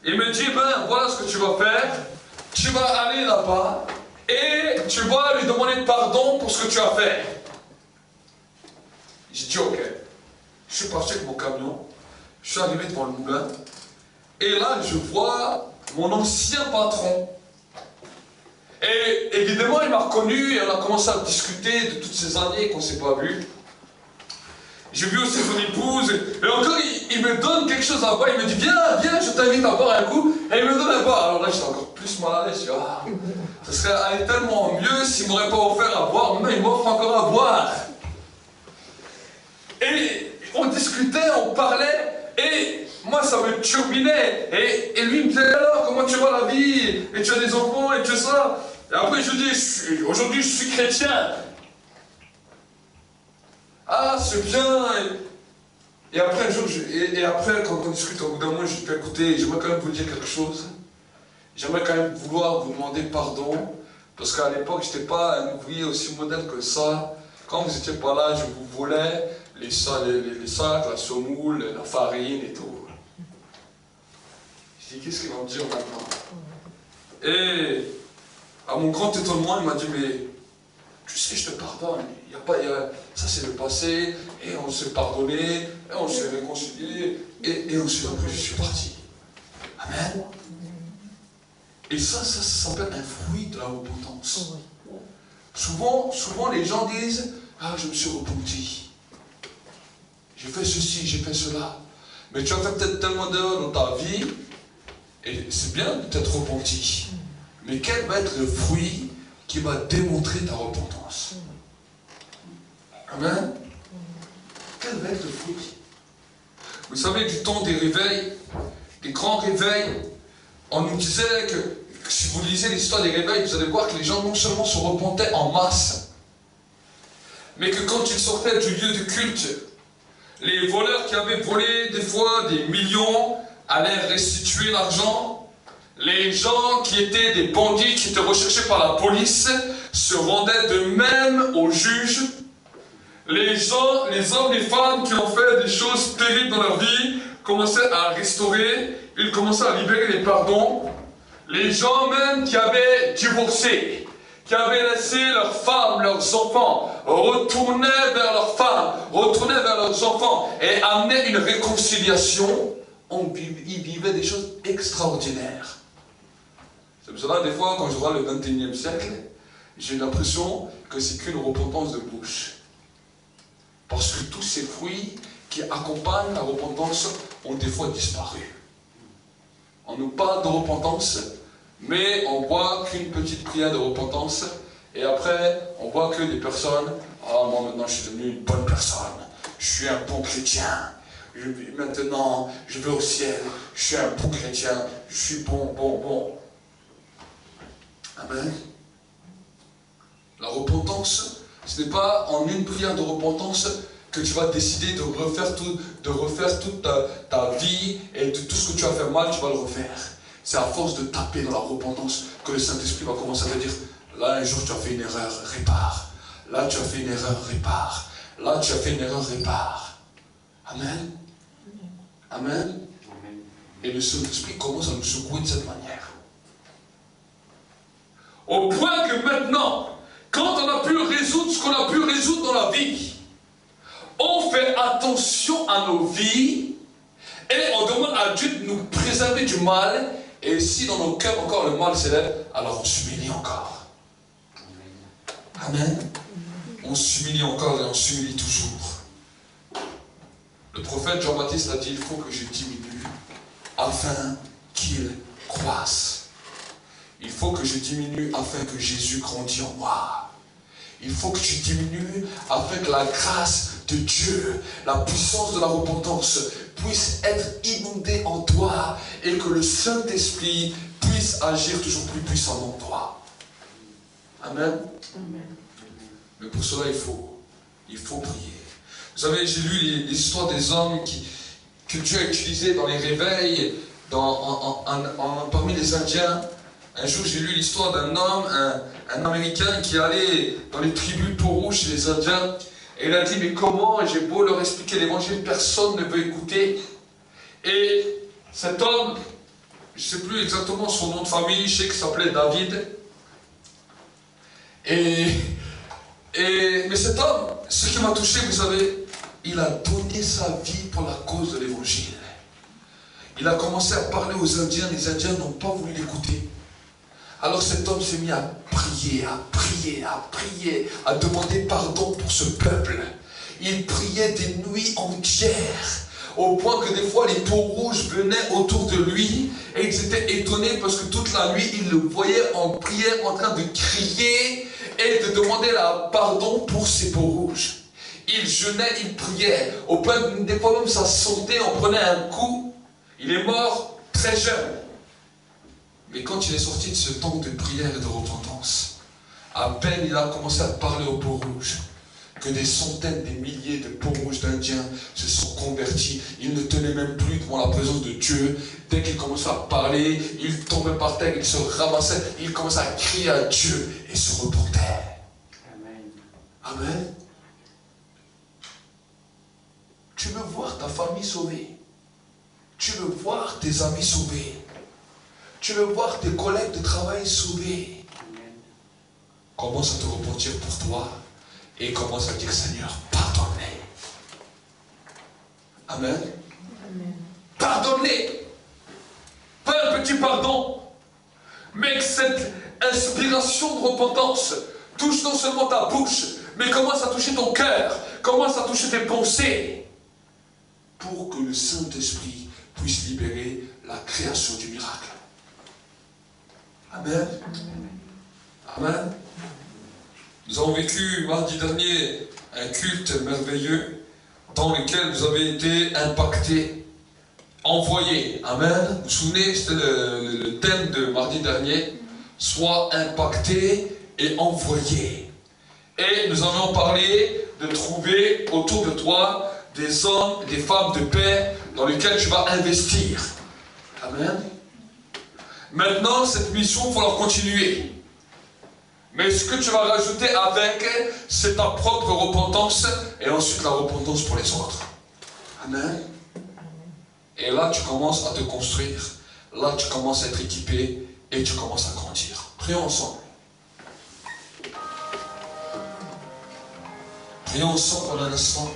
Il me dit, ben voilà ce que tu vas faire. Tu vas aller là-bas et tu vas lui demander pardon pour ce que tu as fait. J'ai dit, ok. Je suis parti avec mon camion, je suis arrivé devant le moulin, et là, je vois mon ancien patron. Et évidemment, il m'a reconnu, et on a commencé à discuter de toutes ces années qu'on ne s'est pas vu. J'ai vu aussi son épouse, et encore, il me donne quelque chose à boire, il me dit, viens, viens, je t'invite à boire un coup, et il me donne à boire. Alors là, j'étais encore plus mal à l'aise, je dis, ah, ça serait allé tellement mieux s'il ne m'aurait pas offert à boire, maintenant il m'offre encore à boire. Et on discutait, on parlait, et moi ça me turbinait. Et lui il me disait, alors comment tu vois la vie? Et tu as des enfants, et tu as ça. Et après je dis, aujourd'hui je suis chrétien. Ah c'est bien. Et après un jour, et après quand on discute au bout d'un moment, je dis, écoutez, j'aimerais quand même vous dire quelque chose. J'aimerais quand même vouloir vous demander pardon. Parce qu'à l'époque, je n'étais pas un ouvrier aussi moderne que ça. Quand vous n'étiez pas là, je vous volais les sacs, la semoule, la farine et tout. Je dis, qu'est-ce qu'il va me dire maintenant? Et à mon grand étonnement, il m'a dit, mais tu sais, je te pardonne. Ça c'est le passé, et on s'est pardonné, et on s'est réconcilié, et ensuite après je suis parti. Amen. Et ça s'appelle un fruit de la repentance. Souvent les gens disent, ah je me suis repenti. J'ai fait ceci, j'ai fait cela. Mais tu as fait peut-être tellement d'erreurs dans ta vie, et c'est bien de t'être repenti. Mais quel va être le fruit qui va démontrer ta repentance? Amen. Quel va être le fruit? Vous savez, du temps des réveils, des grands réveils, on nous disait que si vous lisez l'histoire des réveils, vous allez voir que les gens non seulement se repentaient en masse, mais que quand ils sortaient du lieu de culte, les voleurs qui avaient volé des fois des millions allaient restituer l'argent. Les gens qui étaient des bandits, qui étaient recherchés par la police, se rendaient de même aux juges. Les gens, les hommes, les femmes qui ont fait des choses terribles dans leur vie, commençaient à restaurer, ils commençaient à libérer les pardons. Les gens même qui avaient divorcé, qui avaient laissé leurs femmes, leurs enfants, retournaient vers leurs femmes, retournaient vers leurs enfants et amenaient une réconciliation. Ils vivaient des choses extraordinaires. C'est pour cela, des fois, quand je vois le 21e siècle, j'ai l'impression que c'est qu'une repentance de bouche. Parce que tous ces fruits qui accompagnent la repentance ont des fois disparu. On nous parle de repentance, mais on voit qu'une petite prière de repentance, et après, on voit que des personnes, ah, moi maintenant je suis devenu une bonne personne, je suis un bon chrétien, maintenant je vais au ciel, je suis un bon chrétien, je suis bon. Amen. La repentance, ce n'est pas en une prière de repentance que tu vas décider de refaire toute ta vie et de tout ce que tu as fait mal, tu vas le refaire. C'est à force de taper dans la repentance que le Saint-Esprit va commencer à te dire, là un jour tu as fait une erreur, répare. Là tu as fait une erreur, répare. Là tu as fait une erreur, répare. Amen. Amen. Et le Saint-Esprit commence à nous secouer de cette manière. Au point que maintenant, quand on a pu résoudre ce qu'on a pu résoudre dans la vie, on fait attention à nos vies et on demande à Dieu de nous préserver du mal. Et si dans nos cœurs encore le mal s'élève, alors on s'humilie encore. Amen. On s'humilie encore et on s'humilie toujours. Le prophète Jean-Baptiste a dit, il faut que je diminue afin qu'il croisse. Il faut que je diminue afin que Jésus grandisse en moi. Il faut que tu diminues afin que la grâce de Dieu, la puissance de la repentance puisse être inondée en toi et que le Saint-Esprit puisse agir toujours plus puissamment en toi. Amen. Mais pour cela, il faut prier. Vous savez, j'ai lu les histoires des hommes que Dieu a utilisés dans les réveils, parmi les Indiens. Un jour, j'ai lu l'histoire d'un homme, un Américain qui allait dans les tribus peaux-rouges chez les Indiens. Et il a dit, mais comment, j'ai beau leur expliquer l'évangile, personne ne veut écouter. Et cet homme, je ne sais plus exactement son nom de famille, je sais qu'il s'appelait David. Mais cet homme, ce qui m'a touché, vous savez, il a donné sa vie pour la cause de l'évangile. Il a commencé à parler aux Indiens, les Indiens n'ont pas voulu l'écouter. Alors cet homme s'est mis à prier, à demander pardon pour ce peuple. Il priait des nuits entières, au point que des fois les peaux rouges venaient autour de lui, et ils étaient étonnés parce que toute la nuit, ils le voyaient en prière, en train de crier et de demander pardon pour ces peaux rouges. Il jeûnait, il priait, au point que des fois même sa santé en prenait un coup. Il est mort très jeune. Mais quand il est sorti de ce temps de prière et de repentance, à peine il a commencé à parler aux peaux rouges, que des centaines, des milliers de peaux rouges d'Indiens se sont convertis. Ils ne tenaient même plus devant la présence de Dieu. Dès qu'il commençait à parler, ils tombaient par terre, ils se ramassaient, ils commençaient à crier à Dieu et se reportaient. Amen. Amen. Tu veux voir ta famille sauvée. Tu veux voir tes amis sauvés. Tu veux voir tes collègues de travail sauvés. Amen. Commence à te repentir pour toi et commence à dire, Seigneur, pardonne-les. Amen. Amen. Pardonne-les. Pas un petit pardon, mais que cette inspiration de repentance touche non seulement ta bouche, mais commence à toucher ton cœur, commence à toucher tes pensées, pour que le Saint-Esprit puisse libérer la création du miracle. Amen. Amen. Nous avons vécu mardi dernier un culte merveilleux dans lequel vous avez été impactés, envoyés. Amen. Vous vous souvenez, c'était le thème de mardi dernier. Sois impacté et envoyé. Et nous avons parlé de trouver autour de toi des hommes, des femmes de paix dans lesquels tu vas investir. Amen. Maintenant, cette mission, il faut la continuer. Mais ce que tu vas rajouter avec, c'est ta propre repentance et ensuite la repentance pour les autres. Amen. Et là, tu commences à te construire. Là, tu commences à être équipé et tu commences à grandir. Prions ensemble. Prions ensemble pendant un instant.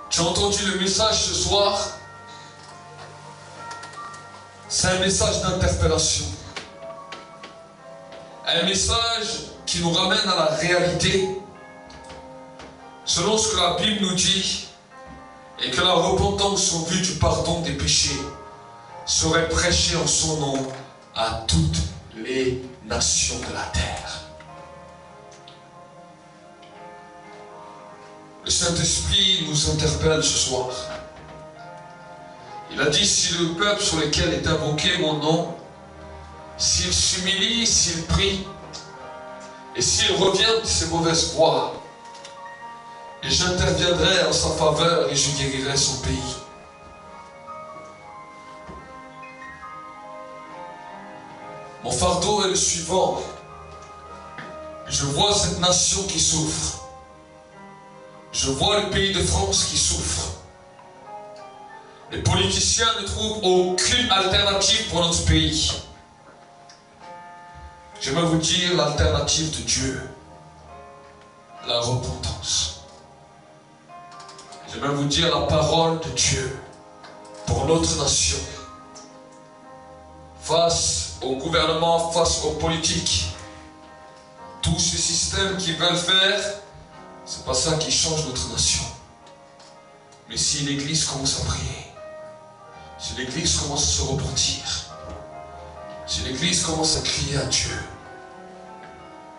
Tu as entendu le message ce soir? C'est un message d'interpellation. Un message qui nous ramène à la réalité, selon ce que la Bible nous dit, et que la repentance en vue du pardon des péchés serait prêchée en son nom à toutes les nations de la terre. Le Saint-Esprit nous interpelle ce soir. Il a dit, si le peuple sur lequel est invoqué mon nom, s'il s'humilie, s'il prie, et s'il revient de ses mauvaises voies, et j'interviendrai en sa faveur et je guérirai son pays. Mon fardeau est le suivant. Je vois cette nation qui souffre. Je vois le pays de France qui souffre. Les politiciens ne trouvent aucune alternative pour notre pays. J'aimerais vous dire l'alternative de Dieu, la repentance. J'aimerais vous dire la parole de Dieu pour notre nation. Face au gouvernement, face aux politiques, tous ces systèmes qui veulent faire, c'est pas ça qui change notre nation. Mais si l'Église commence à prier, si l'Église commence à se repentir, si l'Église commence à crier à Dieu,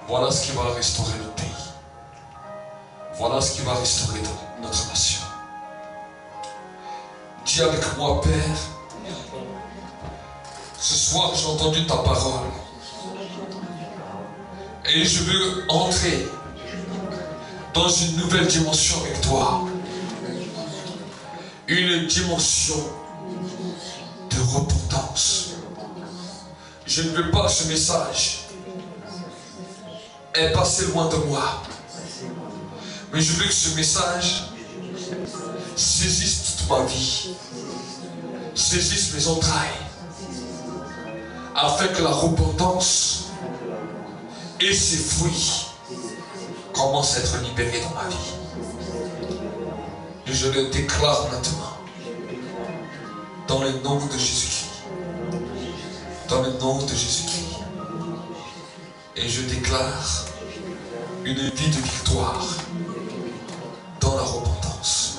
voilà ce qui va restaurer notre pays. Voilà ce qui va restaurer notre nation. Dis avec moi, Père, Ce soir, j'ai entendu ta parole. Et je veux entrer dans une nouvelle dimension avec toi. Une dimension de repentance. Je ne veux pas que ce message ait passé loin de moi. Mais je veux que ce message saisisse toute ma vie. Saisisse mes entrailles. Afin que la repentance et ses fruits commencent à être libérés dans ma vie. Et je le déclare maintenant. Dans le nom de Jésus-Christ. Dans le nom de Jésus-Christ. Et je déclare une vie de victoire dans la repentance.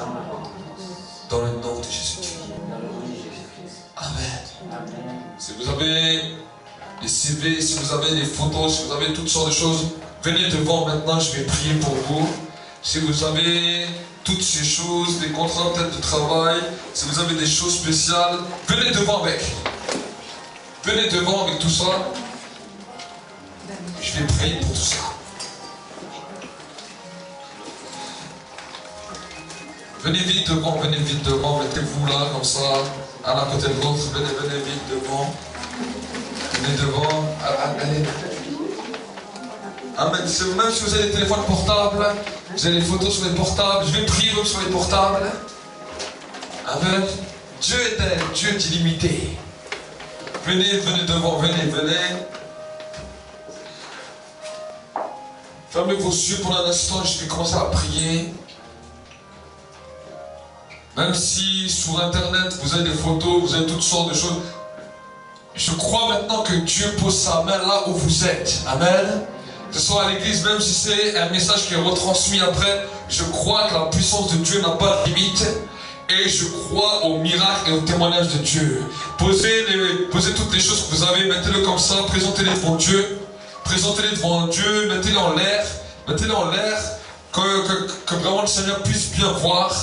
Dans le nom de Jésus-Christ. Amen. Si vous avez des CV, si vous avez des photos, si vous avez toutes sortes de choses, venez devant maintenant, je vais prier pour vous. Si vous avez toutes ces choses, des contrats peut-être de travail, si vous avez des choses spéciales, venez devant avec. Venez devant avec tout ça. Je vais prier pour tout ça. Venez vite devant, mettez-vous là, comme ça, un à côté de l'autre, venez vite devant. Venez devant, allez. Amen. Même si vous avez des téléphones portables, vous avez des photos sur les portables, je vais prier même sur les portables. Amen. Dieu est un Dieu d'illimité. Venez devant, venez. Fermez vos yeux pour un instant, je vais commencer à prier. Même si sur internet vous avez des photos, vous avez toutes sortes de choses, je crois maintenant que Dieu pose sa main là où vous êtes. Amen. Que ce soit à l'église, même si c'est un message qui est retransmis après, je crois que la puissance de Dieu n'a pas de limite. Et je crois au miracle et au témoignage de Dieu. Posez toutes les choses que vous avez, mettez-le comme ça, présentez-les devant Dieu. Présentez-les devant Dieu, mettez-les en l'air. Mettez-les en l'air, que vraiment le Seigneur puisse bien voir.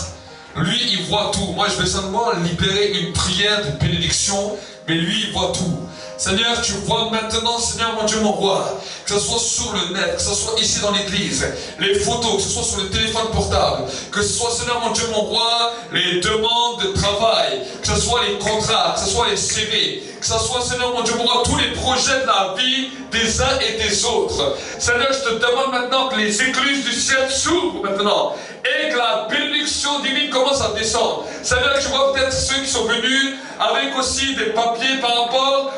Lui, il voit tout. Moi, je vais seulement libérer une prière de bénédiction, mais lui, il voit tout. Seigneur, tu vois maintenant, Seigneur, mon Dieu, mon roi, que ce soit sur le net, que ce soit ici dans l'église, les photos, que ce soit sur le téléphone portable, que ce soit, Seigneur, mon Dieu, mon roi, les demandes de travail, que ce soit les contrats, que ce soit les CV, que ce soit, Seigneur, mon Dieu, mon roi, tous les projets de la vie des uns et des autres. Seigneur, je te demande maintenant que les écluses du ciel s'ouvrent maintenant et que la bénédiction divine commence à descendre. Seigneur, je vois peut-être ceux qui sont venus avec aussi des papiers par rapport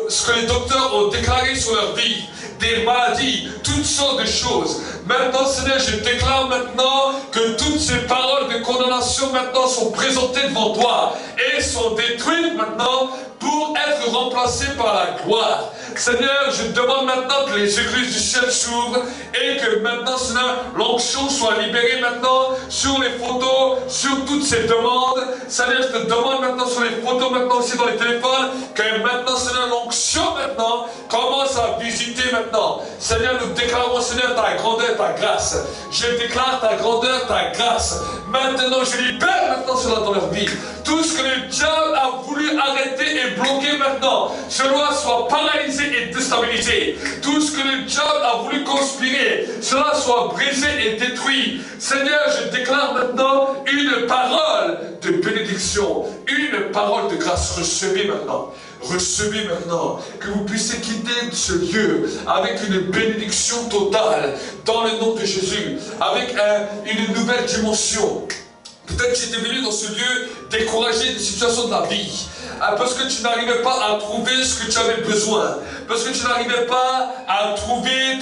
ce que les docteurs ont déclaré sur leur vie, des maladies, toutes sortes de choses. Maintenant, Seigneur, je déclare maintenant que toutes ces paroles de condamnation maintenant sont présentées devant toi et sont détruites maintenant pour être remplacées par la gloire. Seigneur, je demande maintenant que les églises du ciel s'ouvrent et que maintenant, Seigneur, l'onction soit libérée maintenant sur les photos, sur toutes ces demandes. Seigneur, je te demande maintenant sur les photos, maintenant aussi dans les téléphones, que maintenant, Seigneur, l'onction maintenant commence à visiter maintenant. Seigneur, nous déclarons, Seigneur, ta grandeur, ta grâce. Je déclare ta grandeur, ta grâce. Maintenant, je libère maintenant cela dans leur vie. Tout ce que le diable a voulu arrêter et bloquer maintenant, cela soit paralysé et déstabilisé. Tout ce que le diable a voulu conspirer, cela soit brisé et détruit. Seigneur, je déclare maintenant une parole de bénédiction, une parole de grâce. Recevez maintenant. Recevez maintenant que vous puissiez quitter ce lieu avec une bénédiction totale dans le nom de Jésus, avec une nouvelle dimension. Peut-être que tu étais venu dans ce lieu découragé des situations de la vie, parce que tu n'arrivais pas à trouver ce que tu avais besoin, parce que tu n'arrivais pas à trouver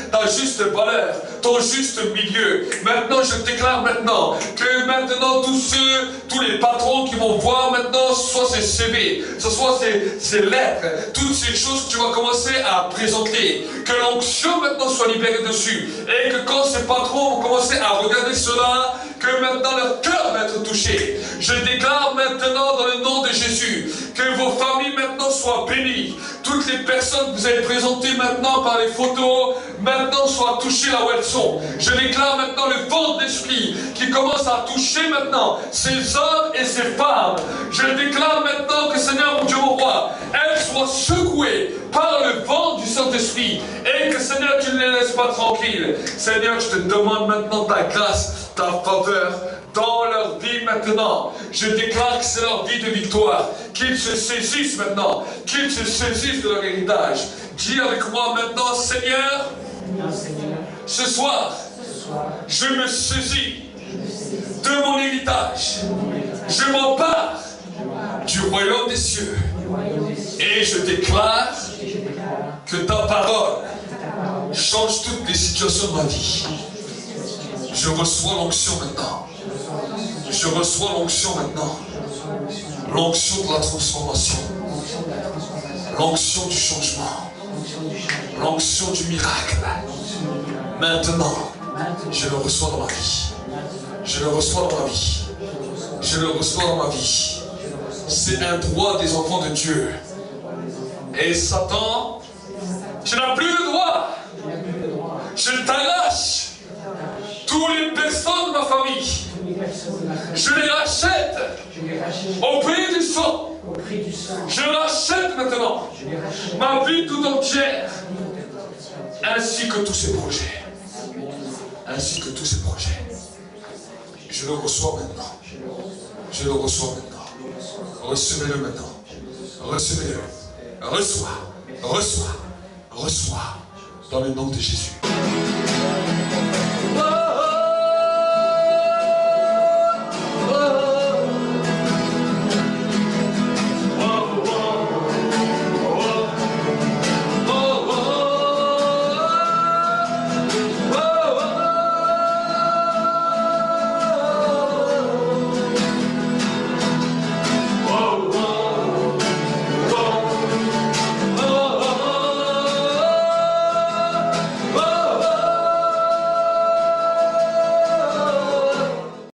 ta juste valeur, ton juste milieu. Maintenant, je déclare maintenant que maintenant tous les patrons qui vont voir maintenant, ce soit ces CV, ce soit ces lettres, toutes ces choses que tu vas commencer à présenter, que l'onction maintenant soit libérée dessus, et que quand ces patrons vont commencer à regarder cela, que maintenant leur cœur va être touché. Je déclare maintenant dans le nom de Jésus que vos familles maintenant soient bénies. Tout toutes les personnes que vous avez présentées maintenant par les photos, maintenant soient touchées là où elles sont. Je déclare maintenant le vent d'esprit qui commence à toucher maintenant ces hommes et ces femmes. Je déclare maintenant que Seigneur mon Dieu mon roi, elles soient secouées par le vent du Saint-Esprit et que Seigneur tu ne les laisses pas tranquilles. Seigneur, je te demande maintenant ta grâce, ta faveur dans leur vie maintenant. Je déclare que c'est leur vie de victoire, qu'ils se saisissent maintenant, qu'ils se saisissent de leur héritage. Dis avec moi maintenant, Seigneur, ce soir, je me saisis de mon héritage. Je m'empare du royaume des cieux. Et je déclare que ta parole change toutes les situations de ma vie. Je reçois l'onction maintenant. Je reçois l'onction maintenant. L'onction de la transformation. L'onction du changement. L'onction du miracle. Maintenant, je le reçois dans ma vie. Je le reçois dans ma vie. Je le reçois dans ma vie. C'est un droit des enfants de Dieu. Et Satan, tu n'as plus le droit. Je t'arrache toutes les personnes de ma famille. Je les rachète au prix du sang. Je rachète maintenant ma vie tout entière, ainsi que tous ces projets. Ainsi que tous ces projets. Je le reçois maintenant. Je le reçois maintenant. Recevez-le maintenant. Recevez-le. Reçois. Reçois. Reçois. Dans le nom de Jésus.